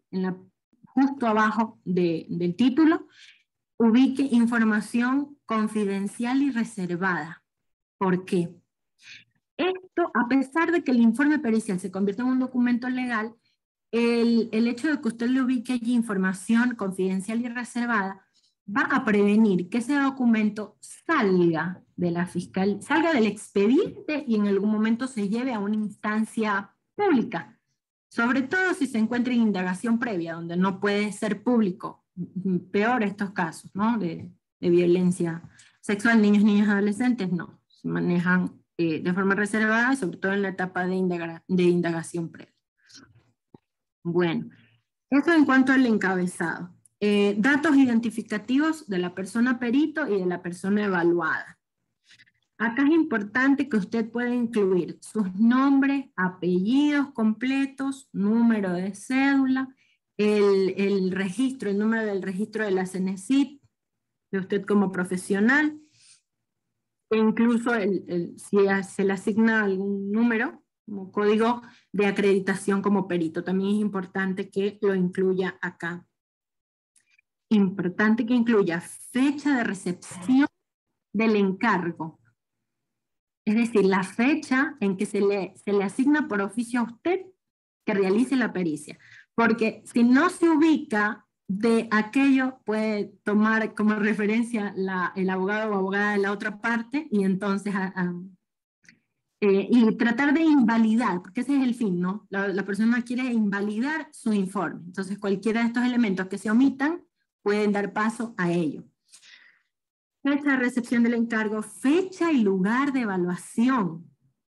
justo abajo del título, ubique información confidencial y reservada. ¿Por qué? Esto, a pesar de que el informe pericial se convierte en un documento legal, el hecho de que usted le ubique allí información confidencial y reservada va a prevenir que ese documento salga de la fiscalía, salga del expediente y en algún momento se lleve a una instancia pública. Sobre todo si se encuentra en indagación previa, donde no puede ser público. Peor estos casos, ¿no? De violencia sexual, niños, niñas, adolescentes, no. Se manejan de forma reservada, sobre todo en la etapa de indagación previa. Bueno, eso en cuanto al encabezado. Datos identificativos de la persona perito y de la persona evaluada. Acá es importante que usted pueda incluir sus nombres, apellidos completos, número de cédula, el registro, el número del registro de la CENESID, de usted como profesional, e incluso si se le asigna algún número, como código de acreditación como perito. También es importante que lo incluya acá. Importante que incluya fecha de recepción del encargo. Es decir, la fecha en que se le asigna por oficio a usted que realice la pericia. Porque si no se ubica de aquello, puede tomar como referencia el abogado o abogada de la otra parte y entonces y tratar de invalidar, porque ese es el fin, ¿no? La persona quiere invalidar su informe. Entonces cualquiera de estos elementos que se omitan pueden dar paso a ello. Fecha de recepción del encargo, fecha y lugar de evaluación.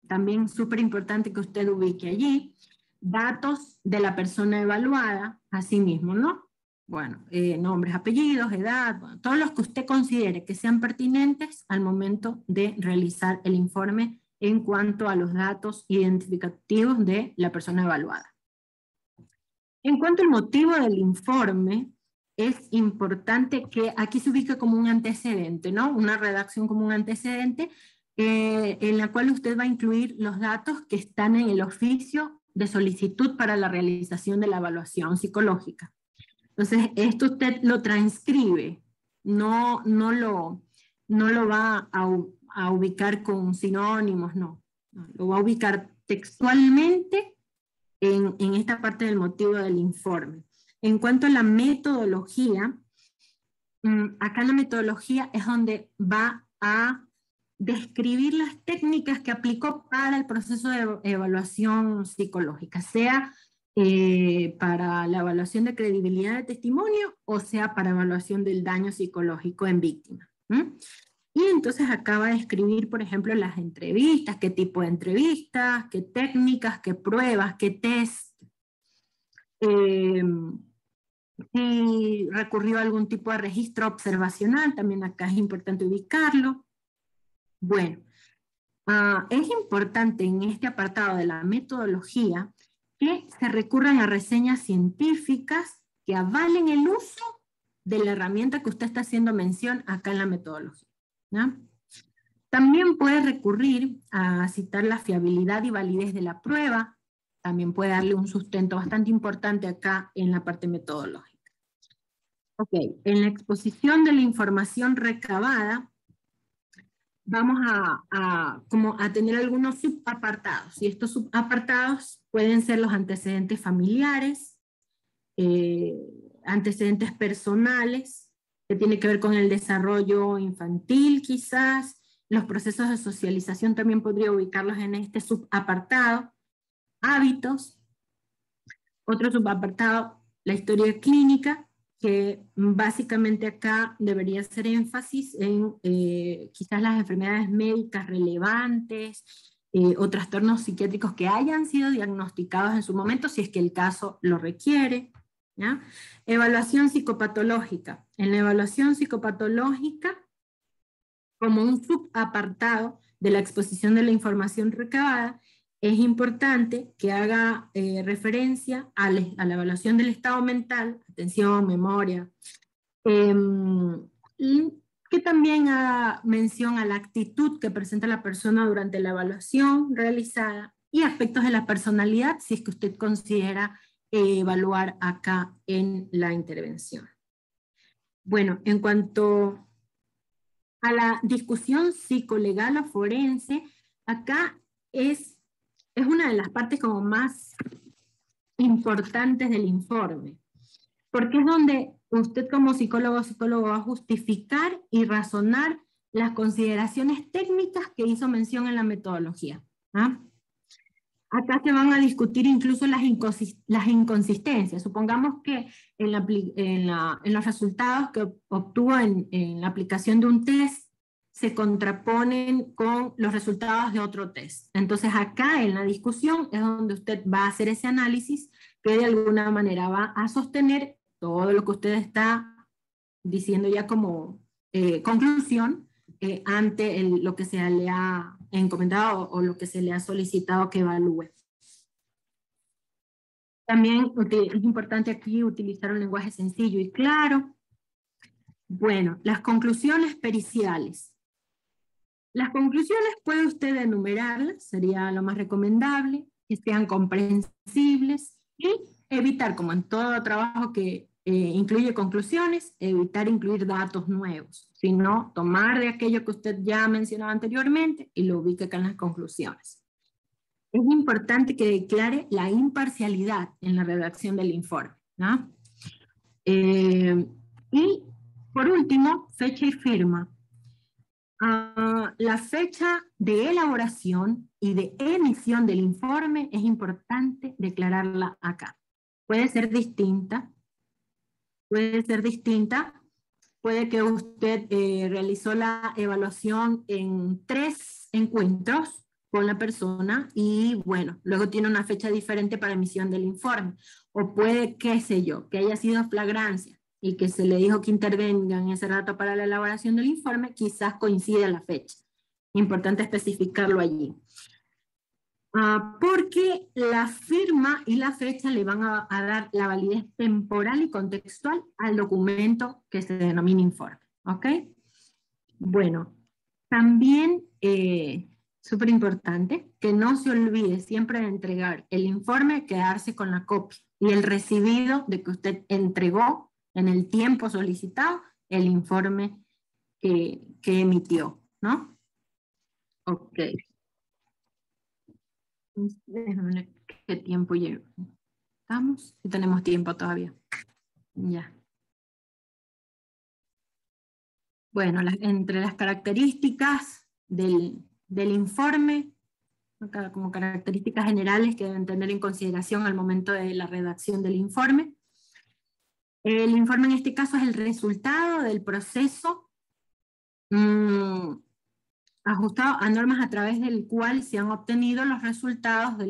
También súper importante que usted ubique allí. Datos de la persona evaluada, así mismo, ¿no? Bueno, nombres, apellidos, edad, bueno, todos los que usted considere que sean pertinentes al momento de realizar el informe en cuanto a los datos identificativos de la persona evaluada. En cuanto al motivo del informe, es importante que aquí se ubique como un antecedente, ¿no? Una redacción como un antecedente en la cual usted va a incluir los datos que están en el oficio de solicitud para la realización de la evaluación psicológica. Entonces, esto usted lo transcribe, no lo va a ubicar con sinónimos, no. Lo va a ubicar textualmente en esta parte del motivo del informe. En cuanto a la metodología, acá en la metodología es donde va a describir las técnicas que aplicó para el proceso de evaluación psicológica, sea para la evaluación de credibilidad de testimonio o sea para evaluación del daño psicológico en víctima. Y entonces acá va a describir, por ejemplo, las entrevistas, qué tipo de entrevistas, qué técnicas, qué pruebas, qué test. Si recurrió a algún tipo de registro observacional, también acá es importante ubicarlo. Bueno, es importante en este apartado de la metodología que se recurran a reseñas científicas que avalen el uso de la herramienta que usted está haciendo mención acá en la metodología, ¿no? También puede recurrir a citar la fiabilidad y validez de la prueba, también puede darle un sustento bastante importante acá en la parte metodológica. Ok, en la exposición de la información recabada, vamos a tener algunos subapartados, y estos subapartados pueden ser los antecedentes familiares, antecedentes personales, que tiene que ver con el desarrollo infantil quizás, los procesos de socialización también podría ubicarlos en este subapartado, hábitos, otro subapartado, la historia clínica, que básicamente acá debería hacer énfasis en quizás las enfermedades médicas relevantes o trastornos psiquiátricos que hayan sido diagnosticados en su momento, si es que el caso lo requiere, ¿ya? Evaluación psicopatológica. En la evaluación psicopatológica, como un subapartado de la exposición de la información recabada, es importante que haga referencia a la evaluación del estado mental, atención, memoria, y que también haga mención a la actitud que presenta la persona durante la evaluación realizada y aspectos de la personalidad, si es que usted considera evaluar acá en la intervención. Bueno, en cuanto a la discusión psicolegal o forense, acá es una de las partes como más importantes del informe, porque es donde usted como psicólogo o psicólogo va a justificar y razonar las consideraciones técnicas que hizo mención en la metodología. ¿Ah? Acá se van a discutir incluso las inconsistencias. Supongamos que en los resultados que obtuvo en la aplicación de un test se contraponen con los resultados de otro test. Entonces acá en la discusión es donde usted va a hacer ese análisis que de alguna manera va a sostener todo lo que usted está diciendo ya como conclusión ante lo que se le ha encomendado o lo que se le ha solicitado que evalúe. También es importante aquí utilizar un lenguaje sencillo y claro. Bueno, las conclusiones periciales. Las conclusiones puede usted enumerarlas, sería lo más recomendable, que sean comprensibles y evitar, como en todo trabajo que incluye conclusiones, evitar incluir datos nuevos, sino tomar de aquello que usted ya mencionaba anteriormente y lo ubique acá en las conclusiones. Es importante que declare la imparcialidad en la redacción del informe, ¿no? Y por último, fecha y firma. La fecha de elaboración y de emisión del informe es importante declararla acá. Puede ser distinta, puede que usted realizó la evaluación en 3 encuentros con la persona y bueno, luego tiene una fecha diferente para emisión del informe. O puede, qué sé yo, que haya sido flagrancia y que se le dijo que intervenga en ese rato para la elaboración del informe, quizás coincida la fecha. Importante especificarlo allí. Porque la firma y la fecha le van a dar la validez temporal y contextual al documento que se denomina informe. ¿Ok? Bueno, también súper importante que no se olvide siempre de entregar el informe, quedarse con la copia y el recibido de que usted entregó en el tiempo solicitado el informe que emitió, ¿no? Ok. Déjame ver qué tiempo llevo. ¿Estamos? Sí, tenemos tiempo todavía. Ya. Bueno, entre las características del informe, como características generales que deben tener en consideración al momento de la redacción del informe. El informe en este caso es el resultado del proceso ajustado a normas a través del cual se han obtenido los resultados de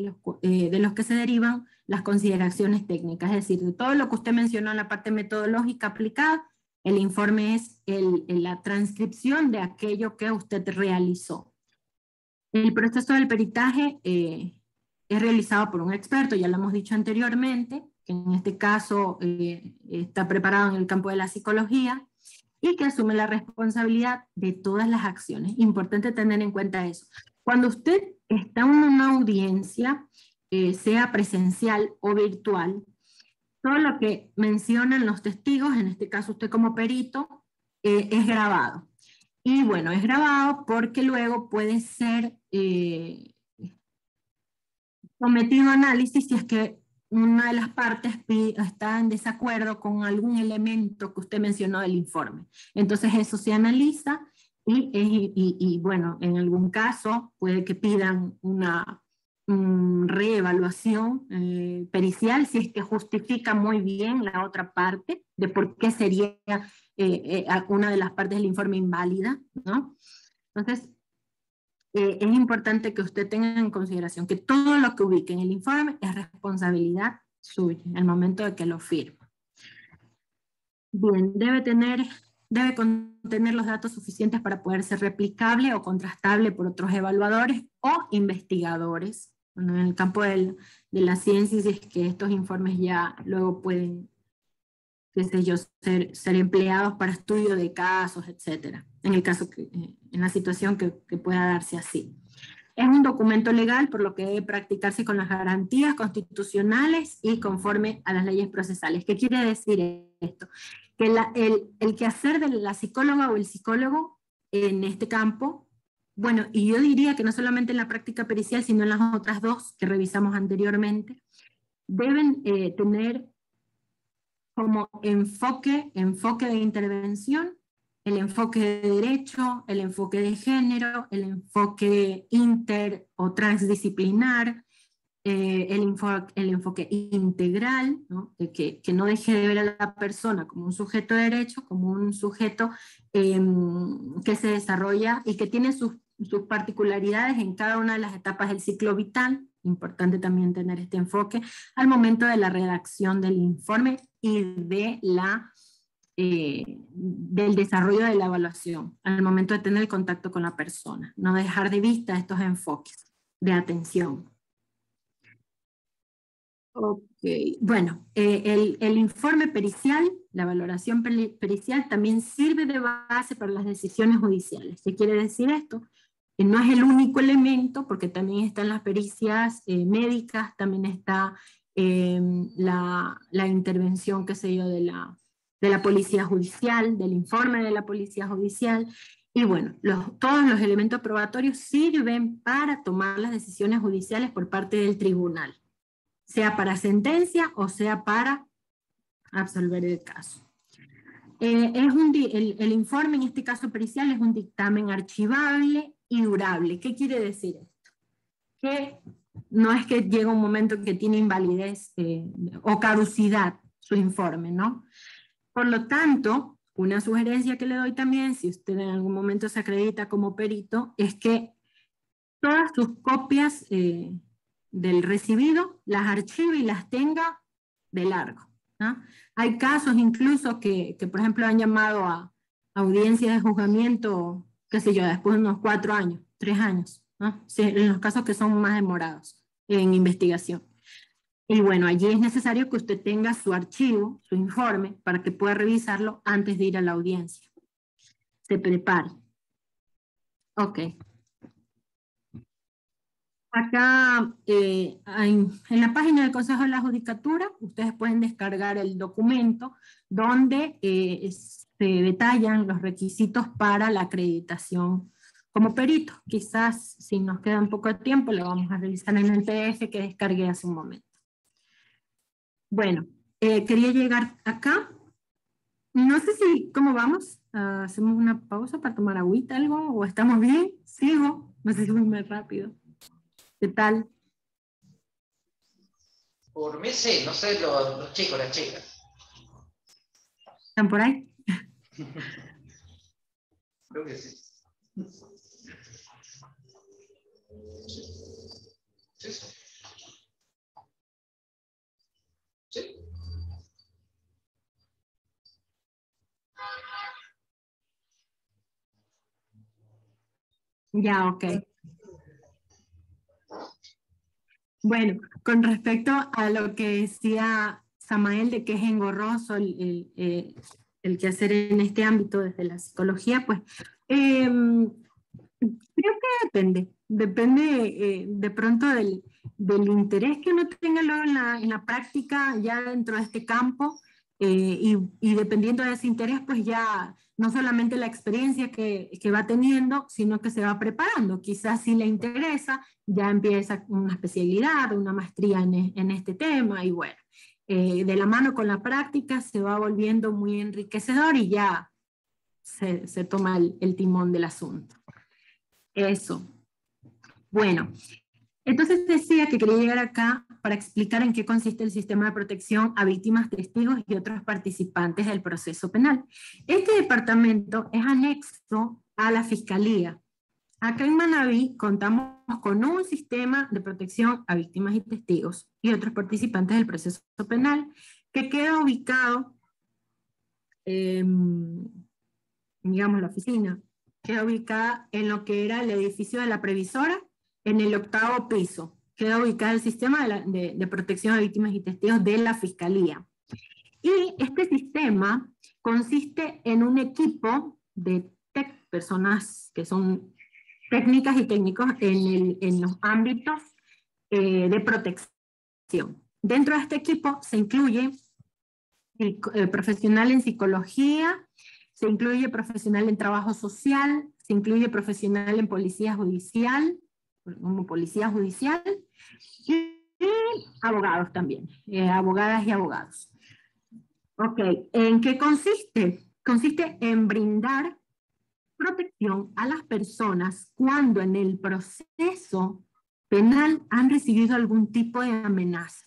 los que se derivan las consideraciones técnicas. Es decir, de todo lo que usted mencionó en la parte metodológica aplicada, el informe es la transcripción de aquello que usted realizó. El proceso del peritaje es realizado por un experto, ya lo hemos dicho anteriormente, que en este caso está preparado en el campo de la psicología, y que asume la responsabilidad de todas las acciones. Importante tener en cuenta eso. Cuando usted está en una audiencia, sea presencial o virtual, todo lo que mencionan los testigos, en este caso usted como perito, es grabado. Y bueno, es grabado porque luego puede ser sometido a análisis si es que una de las partes está en desacuerdo con algún elemento que usted mencionó del informe. Entonces eso se analiza y bueno, en algún caso puede que pidan una reevaluación pericial si es que justifica muy bien la otra parte de por qué sería una de las partes del informe inválida, ¿no? Entonces, es importante que usted tenga en consideración que todo lo que ubique en el informe es responsabilidad suya al momento de que lo firma. Bien, debe contener los datos suficientes para poder ser replicable o contrastable por otros evaluadores o investigadores. Bueno, en el campo de la ciencia, si es que estos informes ya luego pueden, qué sé yo, ser empleados para estudio de casos, etc. En el caso, en la situación que pueda darse así. Es un documento legal, por lo que debe practicarse con las garantías constitucionales y conforme a las leyes procesales. ¿Qué quiere decir esto? Que el quehacer de la psicóloga o el psicólogo en este campo, bueno, y yo diría que no solamente en la práctica pericial, sino en las otras dos que revisamos anteriormente, deben tener como enfoque de intervención, el enfoque de derecho, el enfoque de género, el enfoque inter o transdisciplinar, el enfoque integral, ¿no? Que no deje de ver a la persona como un sujeto de derecho, como un sujeto que se desarrolla y que tiene sus particularidades en cada una de las etapas del ciclo vital. Importante también tener este enfoque al momento de la redacción del informe y de del desarrollo de la evaluación, al momento de tener el contacto con la persona. No dejar de vista estos enfoques de atención. Ok, bueno, el informe pericial, la valoración pericial también sirve de base para las decisiones judiciales. ¿Qué quiere decir esto? Que no es el único elemento, porque también están las pericias médicas, también está la intervención, qué sé yo, de la policía judicial, del informe de la policía judicial, y bueno, todos los elementos probatorios sirven para tomar las decisiones judiciales por parte del tribunal, sea para sentencia o sea para absolver el caso. El informe en este caso pericial es un dictamen archivable y durable. ¿Qué quiere decir esto? Que no es que llega un momento que tiene invalidez o caducidad su informe, ¿no? Por lo tanto, una sugerencia que le doy también, si usted en algún momento se acredita como perito, es que todas sus copias del recibido las archive y las tenga de largo, ¿no? Hay casos incluso que por ejemplo han llamado a audiencias de juzgamiento, qué sé yo, después de unos 4 años, 3 años, ¿no? Sí, en los casos que son más demorados en investigación. Y bueno, allí es necesario que usted tenga su archivo, su informe, para que pueda revisarlo antes de ir a la audiencia. Se prepare. Ok. Acá en la página del Consejo de la Judicatura, ustedes pueden descargar el documento donde se detallan los requisitos para la acreditación como perito. Quizás si nos queda un poco de tiempo, lo vamos a revisar en el PDF que descargué hace un momento. Bueno, quería llegar acá. No sé si, ¿cómo vamos? ¿Hacemos una pausa para tomar agüita, algo? ¿O estamos bien? ¿Sigo? No sé si voy muy rápido. ¿Qué tal? Por mí sí, no sé, los chicos, las chicas. ¿Están por ahí? Creo que sí. Sí, sí. Sí. Ya, ok. Bueno, con respecto a lo que decía Samael de que es engorroso el quehacer en este ámbito desde la psicología, pues creo que depende de pronto del interés que uno tenga luego en la práctica ya dentro de este campo, y dependiendo de ese interés, pues ya no solamente la experiencia que va teniendo, sino que se va preparando. Quizás si le interesa, ya empieza una especialidad, una maestría en este tema, y bueno, de la mano con la práctica se va volviendo muy enriquecedor y ya se toma el timón del asunto. Eso. Bueno, entonces decía que quería llegar acá para explicar en qué consiste el sistema de protección a víctimas, testigos y otros participantes del proceso penal. Este departamento es anexo a la Fiscalía. Acá en Manabí contamos con un sistema de protección a víctimas y testigos y otros participantes del proceso penal que queda ubicado, digamos la oficina, queda ubicada en lo que era el edificio de la Previsora, en el 8º piso. Queda ubicado el sistema de protección a víctimas y testigos de la Fiscalía. Y este sistema consiste en un equipo de personas que son técnicas y técnicos en los ámbitos de protección. Dentro de este equipo se incluye profesional en psicología, se incluye profesional en trabajo social, se incluye profesional en policía judicial, como policía judicial, y abogados también, abogadas y abogados. Ok, ¿en qué consiste? Consiste en brindar protección a las personas cuando en el proceso penal han recibido algún tipo de amenaza.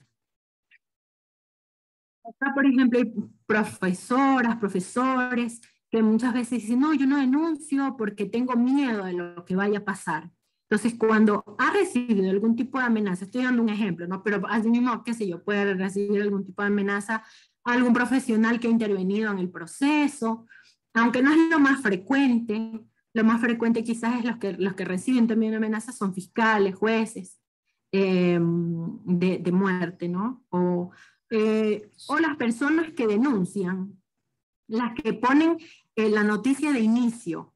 Acá, por ejemplo, hay profesoras, profesores, que muchas veces dicen, no, yo no denuncio porque tengo miedo de lo que vaya a pasar. Entonces, cuando ha recibido algún tipo de amenaza, estoy dando un ejemplo, ¿no? Pero así mismo, qué sé yo, puede recibir algún tipo de amenaza a algún profesional que ha intervenido en el proceso, aunque no es lo más frecuente quizás es los que reciben también amenazas son fiscales, jueces, de muerte, ¿no? O las personas que denuncian, las que ponen la noticia de inicio,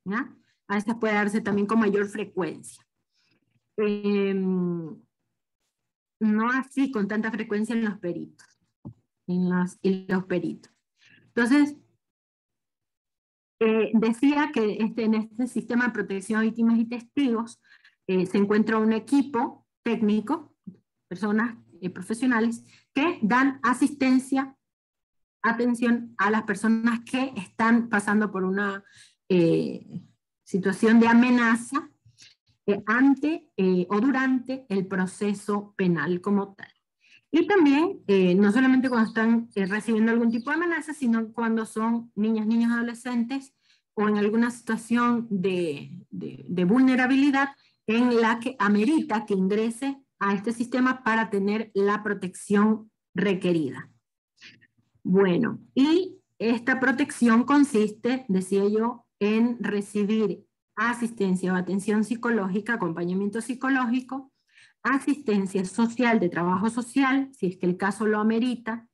¿ya? A veces puede darse también con mayor frecuencia. No así con tanta frecuencia en los peritos. En los peritos. Entonces, decía que en este sistema de protección a víctimas y testigos se encuentra un equipo técnico, personas profesionales, que dan asistencia, atención a las personas que están pasando por una situación de amenaza ante o durante el proceso penal como tal. Y también, no solamente cuando están recibiendo algún tipo de amenaza, sino cuando son niñas, niños, adolescentes o en alguna situación de vulnerabilidad en la que amerita que ingrese a este sistema para tener la protección requerida. Bueno, y esta protección consiste, decía yo, en recibir asistencia o atención psicológica, acompañamiento psicológico, asistencia social de trabajo social, si es que el caso lo amerita,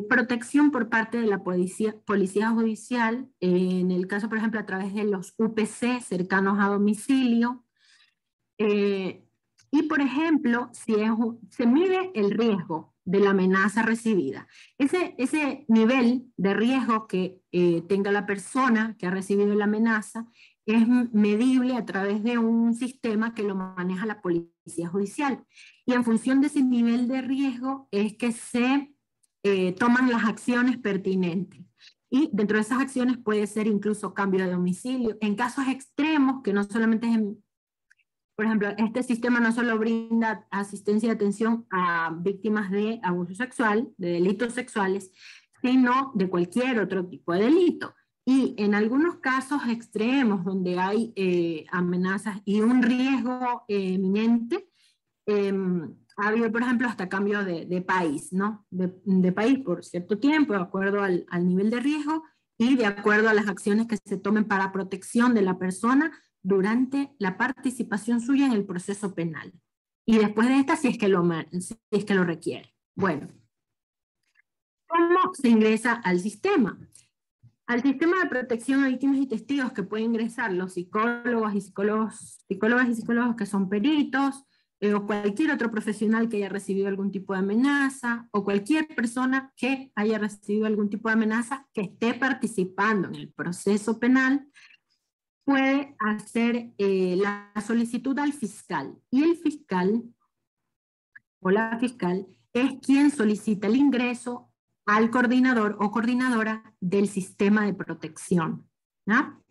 protección por parte de la policía judicial, en el caso, por ejemplo, a través de los UPC cercanos a domicilio, y, por ejemplo, si se mide el riesgo de la amenaza recibida. Ese nivel de riesgo que tenga la persona que ha recibido la amenaza es medible a través de un sistema que lo maneja la policía judicial. Y en función de ese nivel de riesgo es que se toman las acciones pertinentes. Y dentro de esas acciones puede ser incluso cambio de domicilio. En casos extremos, que no solamente es por ejemplo, este sistema no solo brinda asistencia y atención a víctimas de abuso sexual, de delitos sexuales, sino de cualquier otro tipo de delito. Y en algunos casos extremos donde hay amenazas y un riesgo eminente, ha habido, por ejemplo, hasta cambio de país, ¿no? De país por cierto tiempo, de acuerdo al nivel de riesgo y de acuerdo a las acciones que se tomen para protección de la persona durante la participación suya en el proceso penal. Y después de esta, si es que lo requiere. Bueno, ¿cómo se ingresa al sistema? Al sistema de protección a víctimas y testigos que pueden ingresar los psicólogas y psicólogos que son peritos, o cualquier otro profesional que haya recibido algún tipo de amenaza, o cualquier persona que haya recibido algún tipo de amenaza que esté participando en el proceso penal, puede hacer la solicitud al fiscal. Y el fiscal o la fiscal es quien solicita el ingreso al coordinador o coordinadora del sistema de protección, ¿no?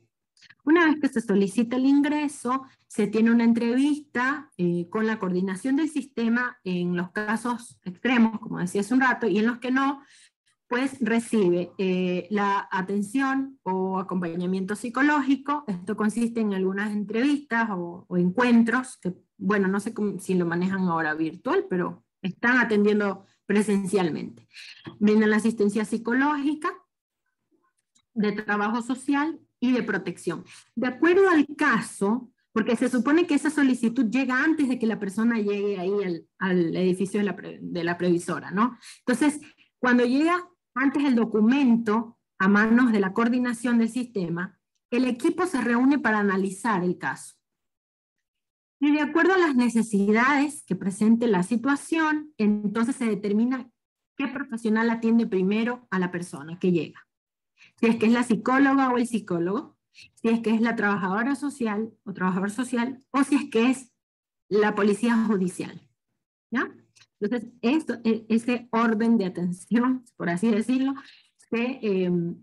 Una vez que se solicita el ingreso, se tiene una entrevista con la coordinación del sistema en los casos extremos, como decía hace un rato, y en los que no, pues recibe la atención o acompañamiento psicológico. Esto consiste en algunas entrevistas o encuentros, que bueno, no sé si lo manejan ahora virtual, pero están atendiendo presencialmente. Viene la asistencia psicológica, de trabajo social y de protección. De acuerdo al caso, porque se supone que esa solicitud llega antes de que la persona llegue ahí al edificio de la previsora, ¿no? Entonces, cuando llega antes el documento a manos de la coordinación del sistema, el equipo se reúne para analizar el caso. Y de acuerdo a las necesidades que presente la situación, entonces se determina qué profesional atiende primero a la persona que llega. Si es que es la psicóloga o el psicólogo, si es que es la trabajadora social o trabajador social, o si es que es la policía judicial, ¿ya? Entonces, ese orden de atención, por así decirlo, se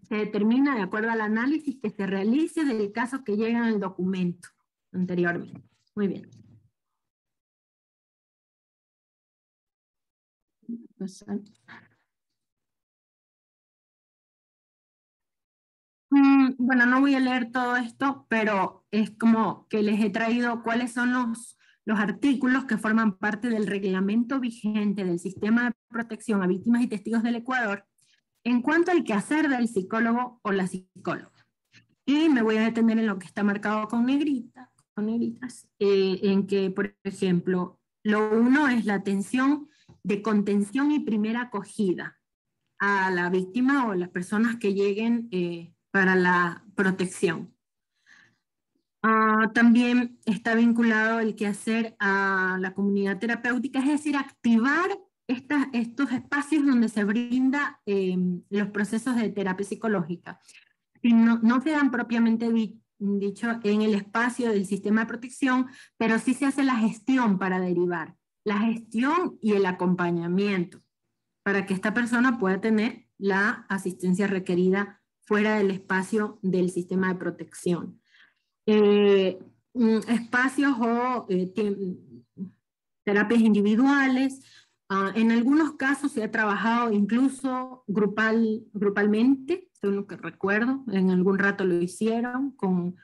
determina de acuerdo al análisis que se realice del caso que llega en el documento anteriormente. Muy bien. Bueno, no voy a leer todo esto, pero es como que les he traído cuáles son los artículos que forman parte del reglamento vigente del sistema de protección a víctimas y testigos del Ecuador en cuanto al quehacer del psicólogo o la psicóloga. Y me voy a detener en lo que está marcado con negritas, en que, por ejemplo, lo uno es la atención de contención y primera acogida a la víctima o las personas que lleguen para la protección. También está vinculado el quehacer a la comunidad terapéutica, es decir, activar estos espacios donde se brinda los procesos de terapia psicológica. Y no se dan propiamente dicho en el espacio del sistema de protección, pero sí se hace la gestión para derivar, la gestión y el acompañamiento, para que esta persona pueda tener la asistencia requerida fuera del espacio del sistema de protección. Espacios o terapias individuales. En algunos casos se ha trabajado incluso grupalmente, según lo que recuerdo, en algún rato lo hicieron con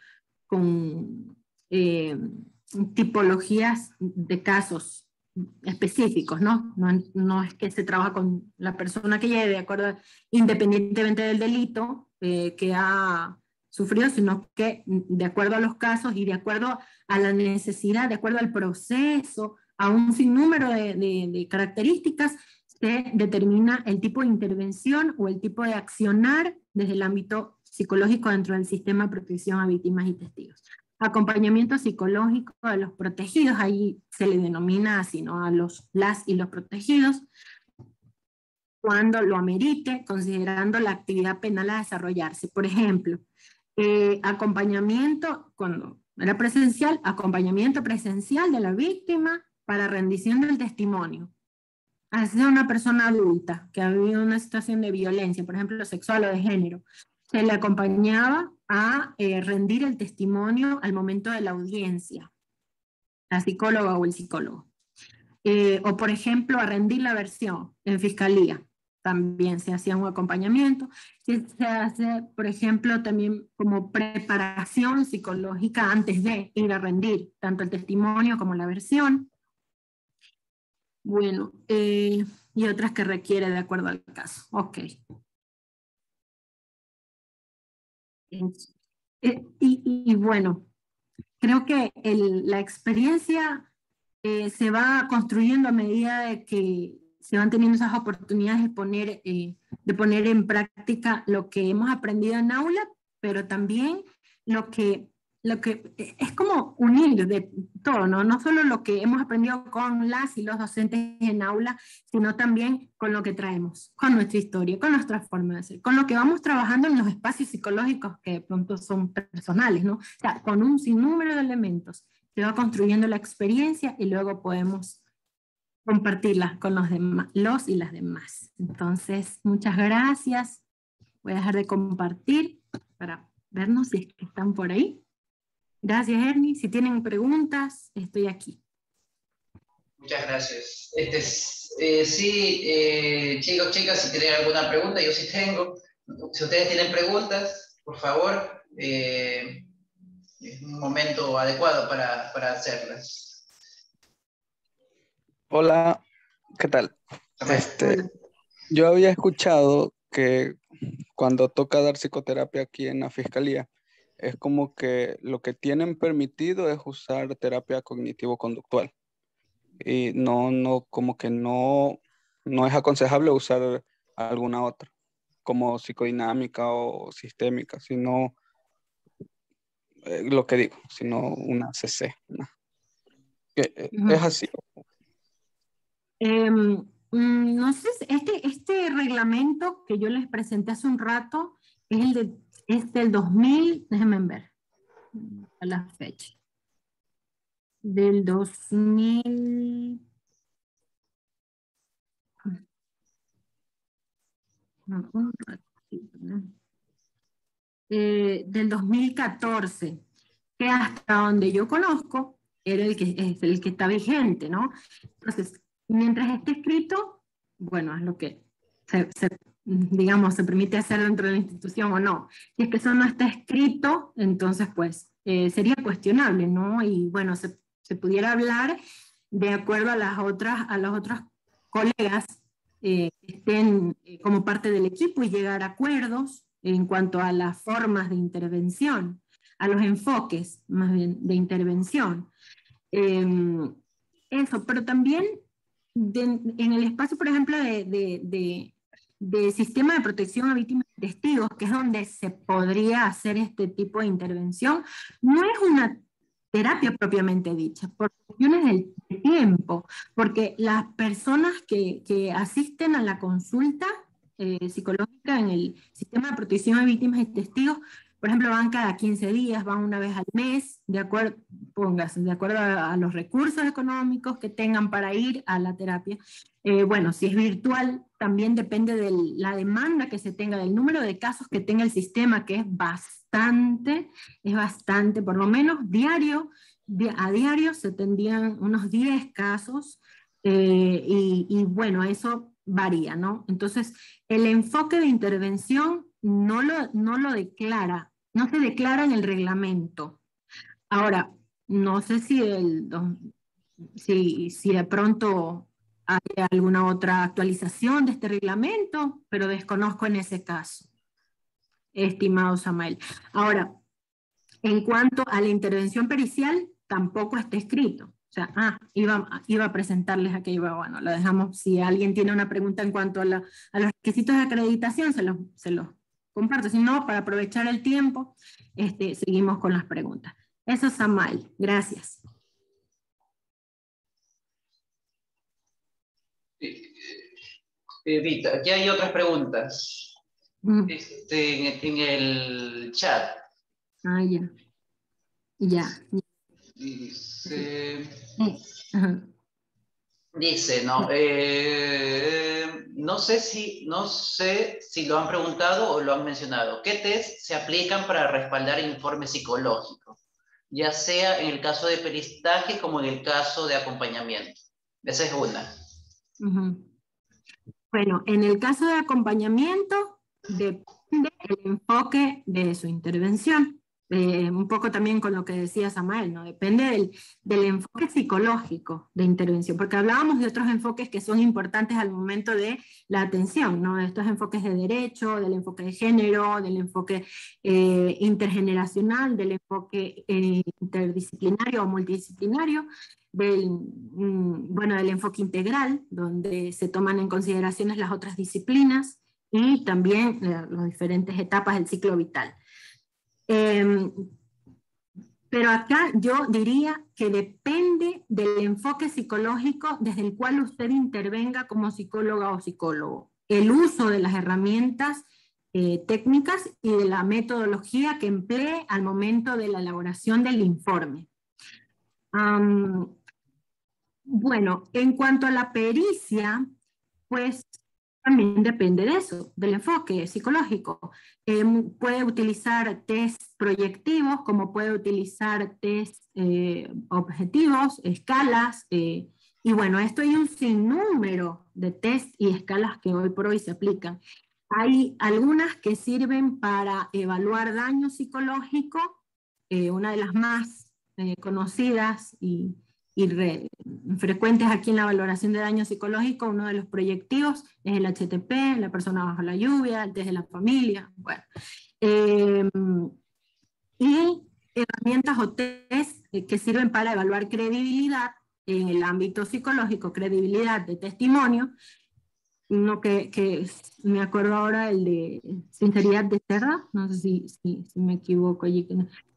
tipologías de casos específicos, ¿no? No es que se trabaja con la persona que llegue de acuerdo, independientemente del delito que ha sufrido, sino que de acuerdo a los casos y de acuerdo a la necesidad, de acuerdo al proceso, a un sinnúmero de características, se determina el tipo de intervención o el tipo de accionar desde el ámbito psicológico dentro del sistema de protección a víctimas y testigos. Acompañamiento psicológico de los protegidos, ahí se le denomina así, ¿no? A las y los protegidos, cuando lo amerite, considerando la actividad penal a desarrollarse. Por ejemplo, acompañamiento, cuando era presencial, acompañamiento presencial de la víctima para rendición del testimonio. Hacia una persona adulta que ha vivido una situación de violencia, por ejemplo, sexual o de género, se le acompañaba a rendir el testimonio al momento de la audiencia, la psicóloga o el psicólogo. O, por ejemplo, a rendir la versión en fiscalía. También se hacía un acompañamiento. Se hace, por ejemplo, también como preparación psicológica antes de ir a rendir tanto el testimonio como la versión. Bueno, y otras que requiere de acuerdo al caso. Ok. Y bueno, creo que la experiencia se va construyendo a medida de que se van teniendo esas oportunidades de poner en práctica lo que hemos aprendido en aula, pero también lo que es como unir de todo, ¿no? No solo lo que hemos aprendido con las y los docentes en aula, sino también con lo que traemos, con nuestra historia, con nuestra forma de ser, con lo que vamos trabajando en los espacios psicológicos que de pronto son personales, ¿no? O sea, con un sinnúmero de elementos se va construyendo la experiencia y luego podemos compartirla con los demás, los y las demás. Entonces, muchas gracias. Voy a dejar de compartir para vernos si es que están por ahí. Gracias, Ernie. Si tienen preguntas, estoy aquí. Muchas gracias. Chicos, chicas, si tienen alguna pregunta, yo sí tengo. Si ustedes tienen preguntas, por favor, es un momento adecuado para hacerlas. Hola, ¿qué tal? Yo había escuchado que cuando toca dar psicoterapia aquí en la fiscalía, es como que lo que tienen permitido es usar terapia cognitivo-conductual. Y como que no es aconsejable usar alguna otra, como psicodinámica o sistémica, sino lo que digo, sino una CC. ¿No? ¿Es así? No sé, este reglamento que yo les presenté hace un rato es el de es del 2000, déjenme ver a la fecha. Del 2000... No, un ratito, ¿no? Del 2014, que hasta donde yo conozco era es el que está vigente, ¿no? Entonces, mientras esté escrito, bueno, es lo que digamos, se permite hacer dentro de la institución o no. Si es que eso no está escrito, entonces pues sería cuestionable, ¿no? Y bueno, se pudiera hablar de acuerdo a los otros colegas que estén como parte del equipo y llegar a acuerdos en cuanto a las formas de intervención, a los enfoques más bien de intervención. Eso, pero también en el espacio, por ejemplo, de sistema de protección a víctimas y testigos, que es donde se podría hacer este tipo de intervención, no es una terapia propiamente dicha, por cuestiones del tiempo, porque las personas que asisten a la consulta psicológica en el sistema de protección a víctimas y testigos, por ejemplo, van cada 15 días, van una vez al mes, de acuerdo a los recursos económicos que tengan para ir a la terapia. Bueno, si es virtual, también depende de la demanda que se tenga, del número de casos que tenga el sistema, que es bastante, por lo menos a diario se tendrían unos 10 casos, y bueno, eso varía, ¿no? Entonces, el enfoque de intervención no lo declara, no se declara en el reglamento. Ahora, no sé si de pronto hay alguna otra actualización de este reglamento, pero desconozco en ese caso, estimado Samael. Ahora, en cuanto a la intervención pericial, tampoco está escrito. O sea, iba a presentarles aquello, bueno, lo dejamos. Si alguien tiene una pregunta en cuanto a los requisitos de acreditación, se los comparto. Si no, para aprovechar el tiempo, seguimos con las preguntas. Eso, Samael. Gracias. Vita, aquí hay otras preguntas en el chat. Ya. Dice, ¿no? No sé si lo han preguntado o lo han mencionado. ¿Qué test se aplican para respaldar informe psicológico? Ya sea en el caso de peristaje como en el caso de acompañamiento. Esa es una. Bueno, en el caso de acompañamiento, depende el enfoque de su intervención. Un poco también con lo que decía Samael, ¿no? Depende del enfoque psicológico de intervención, porque hablábamos de otros enfoques que son importantes al momento de la atención, ¿no? Estos enfoques de derecho, del enfoque de género, del enfoque intergeneracional, del enfoque interdisciplinario o multidisciplinario, del enfoque integral, donde se toman en consideración las otras disciplinas y también las diferentes etapas del ciclo vital. Pero acá yo diría que depende del enfoque psicológico desde el cual usted intervenga como psicóloga o psicólogo. El uso de las herramientas técnicas y de la metodología que emplee al momento de la elaboración del informe. Bueno, en cuanto a la pericia, pues también depende de eso, del enfoque psicológico. Puede utilizar test proyectivos, como puede utilizar test objetivos, escalas, y bueno, esto hay un sinnúmero de test y escalas que hoy por hoy se aplican. Hay algunas que sirven para evaluar daño psicológico, una de las más conocidas y frecuentes aquí en la valoración de daño psicológico, uno de los proyectivos es el HTP, la persona bajo la lluvia, el test de la familia, bueno. Y herramientas o test que sirven para evaluar credibilidad en el ámbito psicológico, credibilidad de testimonio, uno que me acuerdo ahora, el de sinceridad de Cerda, no sé si me equivoco allí,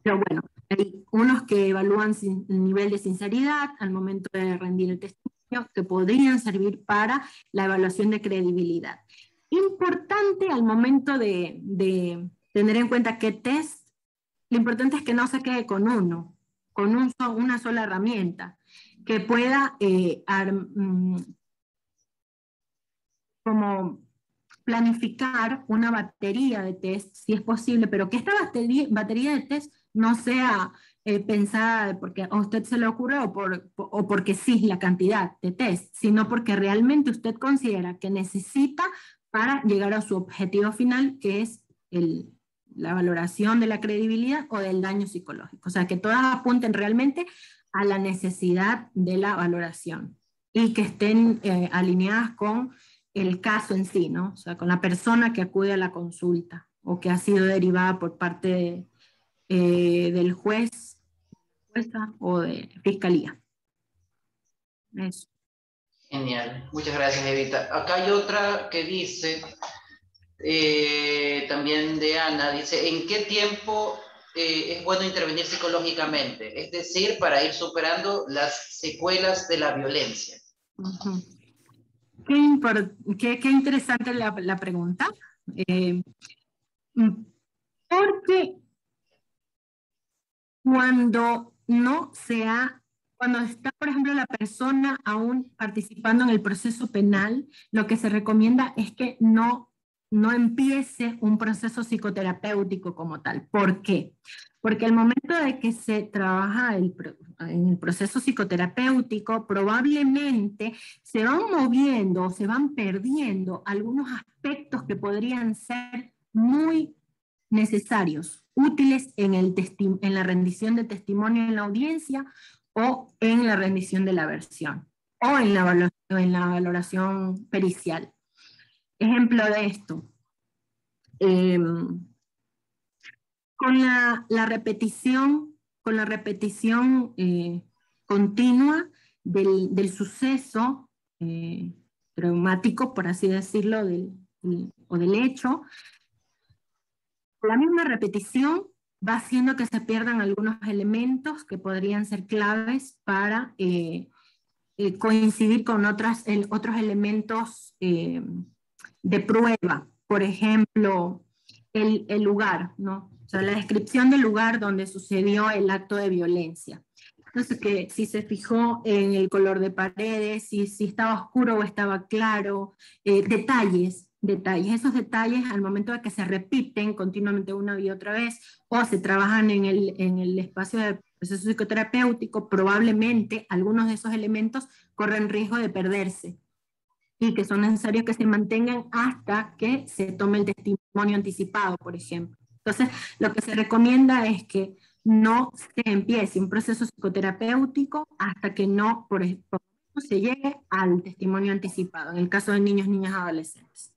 pero bueno, hay unos que evalúan el nivel de sinceridad al momento de rendir el testimonio, que podrían servir para la evaluación de credibilidad. Importante al momento de tener en cuenta que test, lo importante es que no se quede con uno, con una sola herramienta, que pueda como planificar una batería de test, si es posible, pero que esta batería de test no sea pensada porque a usted se le ocurre o porque sí la cantidad de test, sino porque realmente usted considera que necesita para llegar a su objetivo final, que es la valoración de la credibilidad o del daño psicológico. O sea, que todas apunten realmente a la necesidad de la valoración y que estén alineadas con el caso en sí, ¿no? O sea, con la persona que acude a la consulta o que ha sido derivada por parte del juez, jueza o de fiscalía. Eso. Genial, muchas gracias, Evita. Acá hay otra que dice, también de Ana, dice, ¿en qué tiempo es bueno intervenir psicológicamente? Es decir, para ir superando las secuelas de la violencia. Uh-huh. Qué interesante la pregunta. Porque cuando está, por ejemplo, la persona aún participando en el proceso penal, lo que se recomienda es que no empiece un proceso psicoterapéutico como tal. ¿Por qué? Porque al momento de que se trabaja en el proceso psicoterapéutico, probablemente se van moviendo, se van perdiendo algunos aspectos que podrían ser muy necesarios, útiles en la rendición de testimonio en la audiencia o en la rendición de la versión o en la valoración pericial. Ejemplo de esto, con la repetición continua del suceso traumático, por así decirlo, o del hecho, la misma repetición va haciendo que se pierdan algunos elementos que podrían ser claves para coincidir con otros elementos de prueba. Por ejemplo, el lugar, ¿no? O sea, la descripción del lugar donde sucedió el acto de violencia. Entonces, que si se fijó en el color de paredes, si estaba oscuro o estaba claro, detalles. Esos detalles al momento de que se repiten continuamente una y otra vez o se trabajan en el espacio de proceso psicoterapéutico, probablemente algunos de esos elementos corren riesgo de perderse y que son necesarios que se mantengan hasta que se tome el testimonio anticipado, por ejemplo. Entonces, lo que se recomienda es que no se empiece un proceso psicoterapéutico hasta que no, por ejemplo, se llegue al testimonio anticipado, en el caso de niños, niñas, adolescentes.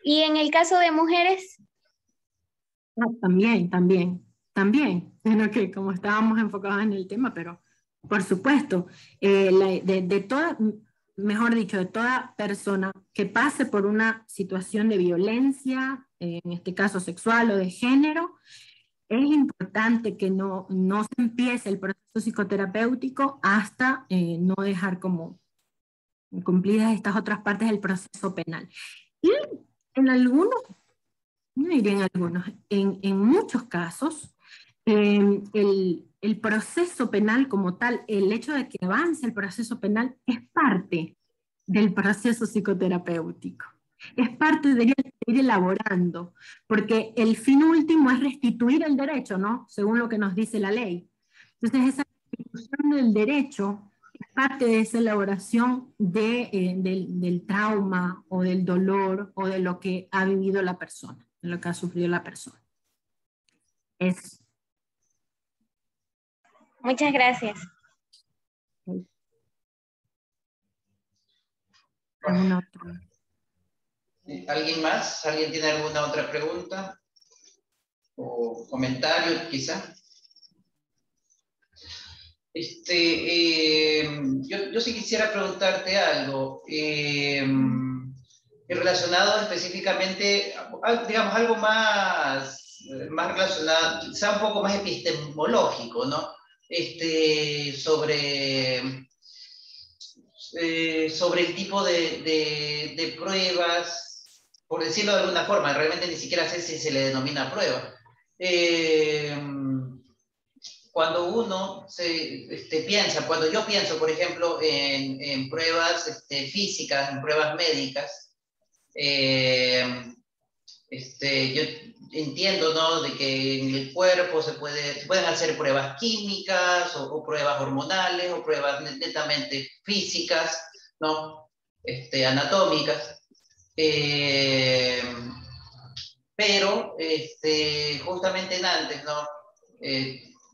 ¿Y en el caso de mujeres? También. Bueno, que como estábamos enfocados en el tema, pero por supuesto, de toda persona que pase por una situación de violencia, en este caso sexual o de género, es importante que no se empiece el proceso psicoterapéutico hasta no dejar como cumplidas estas otras partes del proceso penal. Y en algunos, no diría en algunos, en muchos casos, el proceso penal como tal, el hecho de que avance el proceso penal es parte del proceso psicoterapéutico. Es parte de ir elaborando, porque el fin último es restituir el derecho, ¿no? Según lo que nos dice la ley. Entonces, esa restitución del derecho es parte de esa elaboración del trauma o del dolor o de lo que ha vivido la persona, de lo que ha sufrido la persona. Muchas gracias. ¿Alguna otra? ¿Alguien más? ¿Alguien tiene alguna otra pregunta? ¿O comentario, quizá? Yo sí quisiera preguntarte algo. Relacionado específicamente, digamos, algo más relacionado, quizá un poco más epistemológico, ¿no? Sobre el tipo de pruebas por decirlo de alguna forma, realmente ni siquiera sé si se le denomina prueba. Cuando uno piensa, cuando yo pienso, por ejemplo, en pruebas físicas, en pruebas médicas, yo entiendo, ¿no?, de que en el cuerpo se pueden hacer pruebas químicas o pruebas hormonales o pruebas netamente físicas, ¿no?, anatómicas. Pero justamente antes, ¿no?,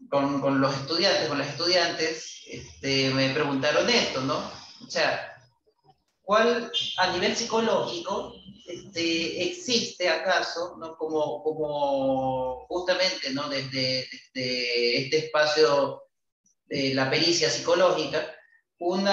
con los estudiantes, con las estudiantes, me preguntaron esto, ¿no? O sea, ¿cuál, a nivel psicológico, existe acaso, ¿no?, como justamente, ¿no?, desde este espacio de la pericia psicológica, un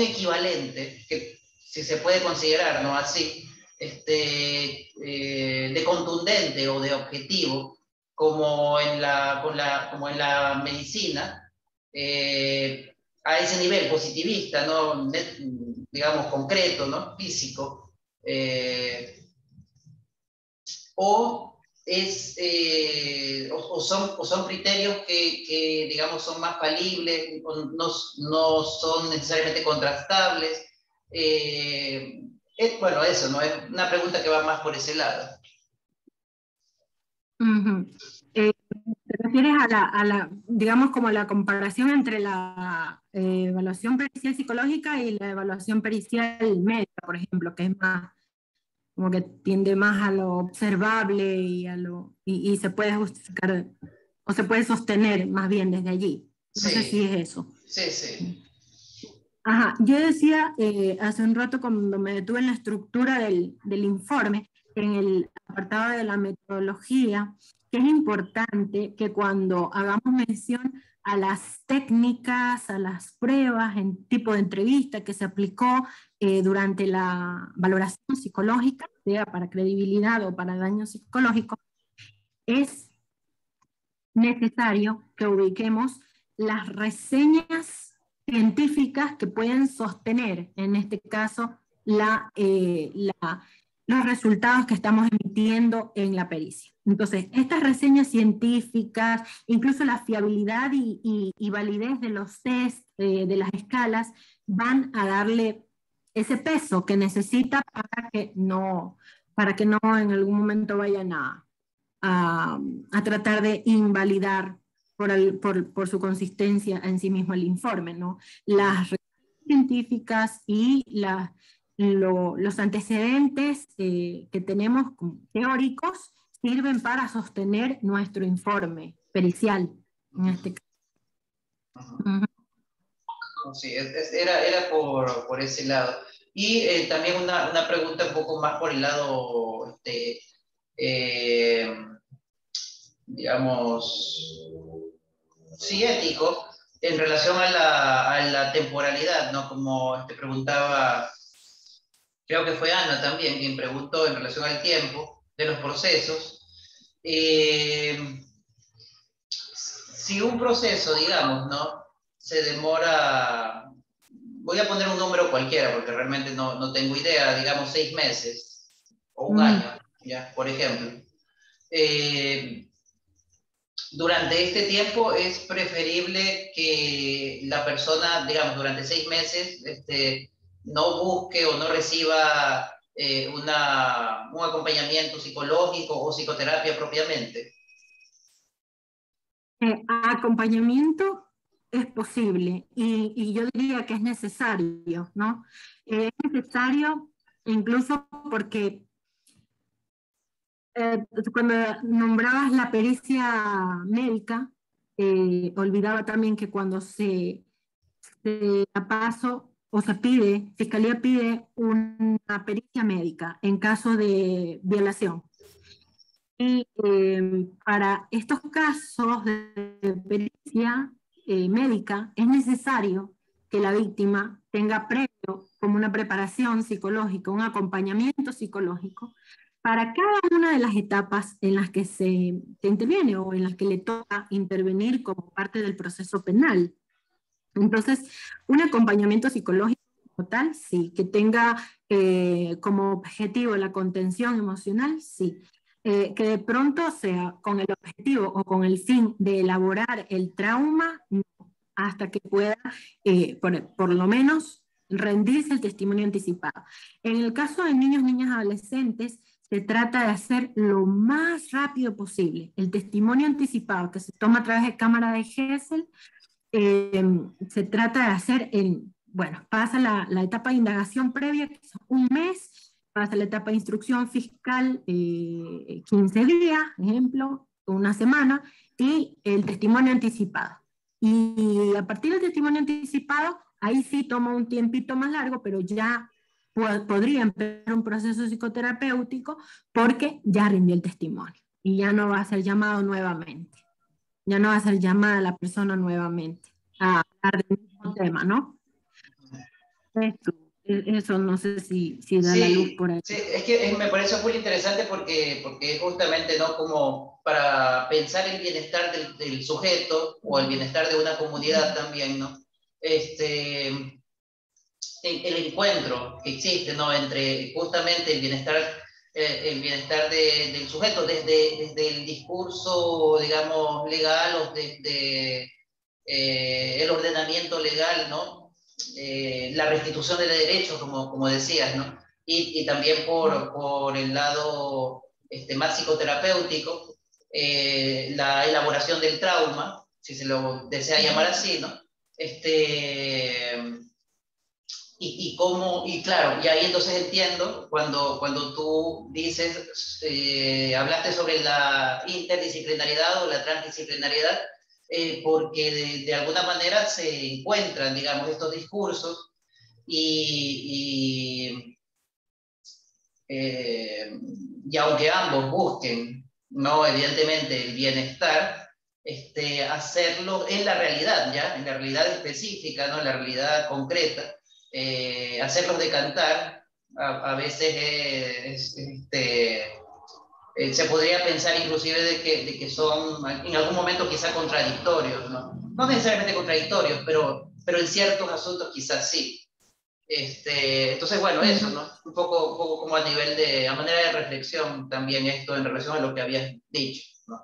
equivalente, que si se puede considerar, ¿no?, así, de contundente o de objetivo, como en la medicina, a ese nivel positivista, ¿no?, digamos, concreto, ¿no?, físico, o son criterios que, digamos, son más falibles, no son necesariamente contrastables. Bueno, eso, ¿no? Es una pregunta que va más por ese lado. ¿Te refieres digamos, como la comparación entre la evaluación pericial psicológica y la evaluación pericial médica, por ejemplo, que es más, como que tiende más a lo observable y se puede justificar, o se puede sostener más bien desde allí? No sé si es eso. Sí, sí. Ajá, yo decía hace un rato cuando me detuve en la estructura del informe, en el apartado de la metodología, que es importante que cuando hagamos mención a las técnicas, a las pruebas en tipo de entrevista que se aplicó durante la valoración psicológica, sea para credibilidad o para daño psicológico, es necesario que ubiquemos las reseñas científicas que pueden sostener, en este caso, los resultados que estamos emitiendo en la pericia. Entonces, estas reseñas científicas, incluso la fiabilidad y validez de los test, de las escalas, van a darle ese peso que necesita para que no en algún momento vayan a tratar de invalidar por su consistencia en sí mismo el informe, ¿no? Las científicas y los antecedentes que tenemos teóricos sirven para sostener nuestro informe pericial, en este caso. Sí, era por ese lado. Y también una pregunta un poco más por el lado, digamos, sí, ético, en relación a la temporalidad, ¿no? Como preguntaba, creo que fue Ana también quien preguntó en relación al tiempo de los procesos. Si un proceso, digamos, ¿no?, se demora, voy a poner un número cualquiera porque realmente no tengo idea, digamos 6 meses o un año, ¿ya? Por ejemplo. Durante este tiempo es preferible que la persona, digamos, durante 6 meses no busque o no reciba un acompañamiento psicológico o psicoterapia propiamente. Acompañamiento es posible y yo diría que es necesario, ¿no? Es necesario incluso porque cuando nombrabas la pericia médica, olvidaba también que cuando se da paso o se pide, Fiscalía pide una pericia médica en caso de violación. Y para estos casos de pericia médica es necesario que la víctima tenga previo como una preparación psicológica, un acompañamiento psicológico para cada una de las etapas en las que se interviene o en las que le toca intervenir como parte del proceso penal. Entonces, un acompañamiento psicológico tal, sí. Que tenga como objetivo la contención emocional, sí. Que de pronto sea con el objetivo o con el fin de elaborar el trauma, no, hasta que pueda, por lo menos, rendirse el testimonio anticipado. En el caso de niños, niñas, adolescentes, se trata de hacer lo más rápido posible. El testimonio anticipado que se toma a través de cámara de Gesell, se trata de hacer, bueno, pasa la etapa de indagación previa, que es un mes, pasa la etapa de instrucción fiscal, 15 días, ejemplo, una semana, y el testimonio anticipado. Y a partir del testimonio anticipado, ahí sí toma un tiempito más largo, pero ya podría empezar un proceso psicoterapéutico porque ya rindió el testimonio y ya no va a ser llamado nuevamente. Ya no va a ser llamada la persona nuevamente a hablar del mismo tema, ¿no? Eso no sé si da la luz por ahí. Sí, es que me parece muy interesante porque justamente, ¿no? Como para pensar el bienestar del sujeto o el bienestar de una comunidad también, ¿no? El encuentro que existe, ¿no? Entre justamente el bienestar del sujeto desde el discurso, digamos, legal o desde el ordenamiento legal, ¿no? La restitución de derechos, como decías, ¿no? Y también por el lado más psicoterapéutico, la elaboración del trauma, si se lo desea llamar así, ¿no? Y claro, y ahí entonces entiendo cuando tú dices, hablaste sobre la interdisciplinariedad o la transdisciplinariedad, porque de alguna manera se encuentran, digamos, estos discursos y, y aunque ambos busquen, ¿no? Evidentemente el bienestar, hacerlo en la realidad, ¿ya? En la realidad específica, ¿no? En la realidad concreta. Hacerlos decantar a veces se podría pensar inclusive de que son en algún momento quizá contradictorios, ¿no? No necesariamente contradictorios, pero en ciertos asuntos quizás sí. Entonces, bueno, eso, ¿no? Un poco como a manera de reflexión también esto en relación a lo que habías dicho, ¿no?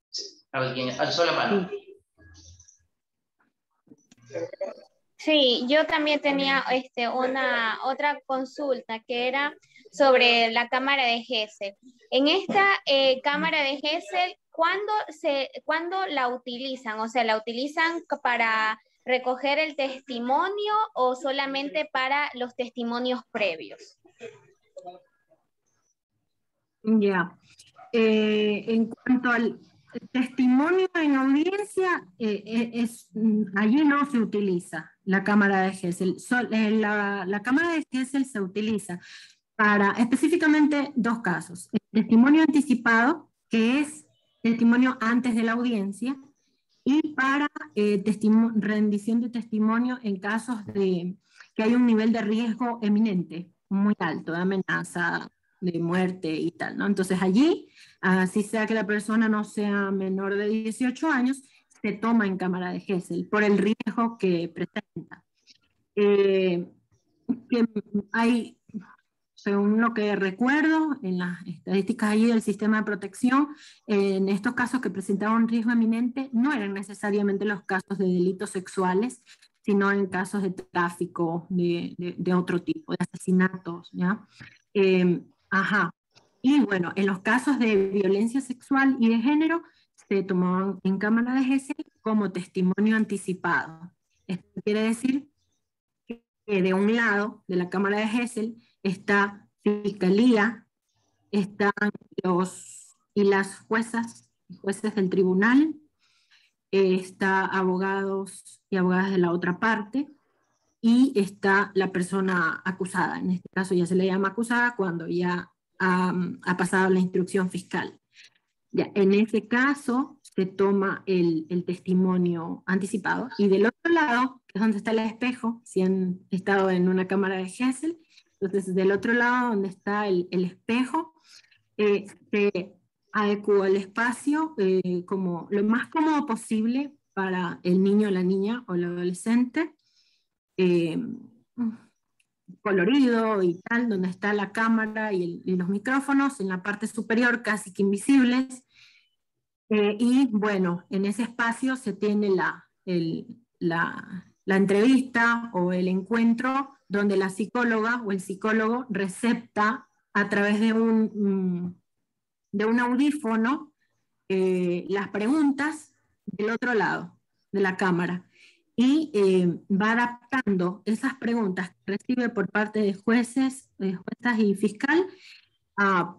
Sí, alguien alzó la mano. Sí, yo también tenía otra consulta que era sobre la cámara de Gesell. En esta cámara de Gesell, ¿cuándo la utilizan? O sea, ¿la utilizan para recoger el testimonio o solamente para los testimonios previos? Ya. En cuanto al testimonio en audiencia, allí no se utiliza la cámara de Gesell. La cámara de Gesell se utiliza para específicamente dos casos. El testimonio anticipado, que es testimonio antes de la audiencia, y para rendición de testimonio en casos de que hay un nivel de riesgo eminente, muy alto, de amenaza, de muerte y tal, ¿no? Entonces allí, así sea que la persona no sea menor de 18 años, se toma en cámara de Gesell por el riesgo que presenta. Que hay, según lo que recuerdo, en las estadísticas allí del sistema de protección, en estos casos que presentaban riesgo eminente, no eran necesariamente los casos de delitos sexuales, sino en casos de tráfico de otro tipo, de asesinatos, ¿ya? Ajá. Y bueno, en los casos de violencia sexual y de género, se tomaban en cámara de Gesell como testimonio anticipado. Esto quiere decir que de un lado de la cámara de Gesell está Fiscalía, están las juezas y jueces del tribunal, está abogados y abogadas de la otra parte, y está la persona acusada. En este caso ya se le llama acusada cuando ya ha pasado la instrucción fiscal. Ya, en ese caso se toma el testimonio anticipado, y del otro lado, que es donde está el espejo, si han estado en una cámara de Gesell, entonces del otro lado donde está el espejo, se adecua el espacio como lo más cómodo posible para el niño, la niña o el adolescente, colorido y tal, donde está la cámara y los micrófonos, en la parte superior casi que invisibles. Y bueno, en ese espacio se tiene la entrevista o el encuentro donde la psicóloga o el psicólogo recepta a través de un audífono las preguntas del otro lado de la cámara y va adaptando esas preguntas que recibe por parte de jueces, juezas y fiscal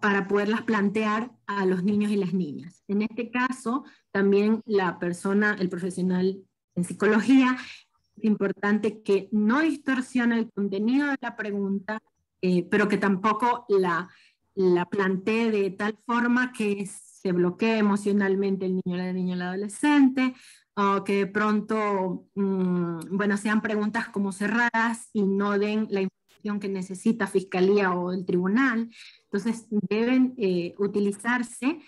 para poderlas plantear a los niños y las niñas. En este caso, también la persona, el profesional en psicología, es importante que no distorsione el contenido de la pregunta, pero que tampoco la plantee de tal forma que se bloquee emocionalmente el niño, la niña, el adolescente, o que de pronto, bueno, sean preguntas como cerradas y no den la información que necesita Fiscalía o el tribunal. Entonces deben utilizarse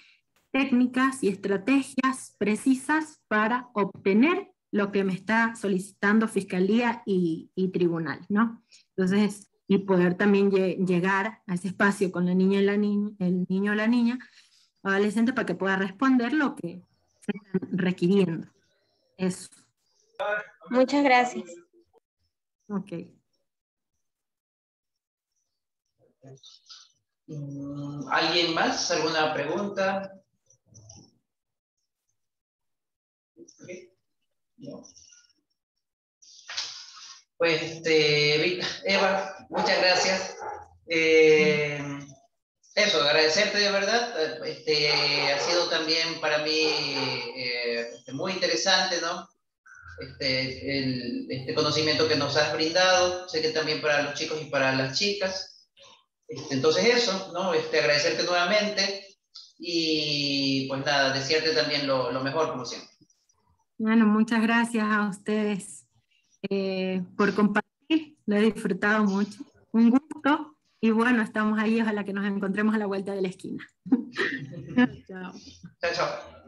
técnicas y estrategias precisas para obtener lo que me está solicitando Fiscalía y tribunal, ¿no? Entonces, y poder también llegar a ese espacio con la niña y el niño o la niña, adolescente, para que pueda responder lo que se están requiriendo. Eso. Muchas gracias. Ok. ¿Alguien más? ¿Alguna pregunta? No. Pues, Eva, muchas gracias. Eso, agradecerte de verdad. Ha sido también para mí muy interesante, ¿no? Este conocimiento que nos has brindado. Sé que también para los chicos y para las chicas. Entonces eso, ¿no? Agradecerte nuevamente y pues nada, desearte también lo mejor como siempre. Bueno, muchas gracias a ustedes por compartir, lo he disfrutado mucho. Un gusto y bueno, estamos ahí, ojalá que nos encontremos a la vuelta de la esquina. Chao. Chao, chao.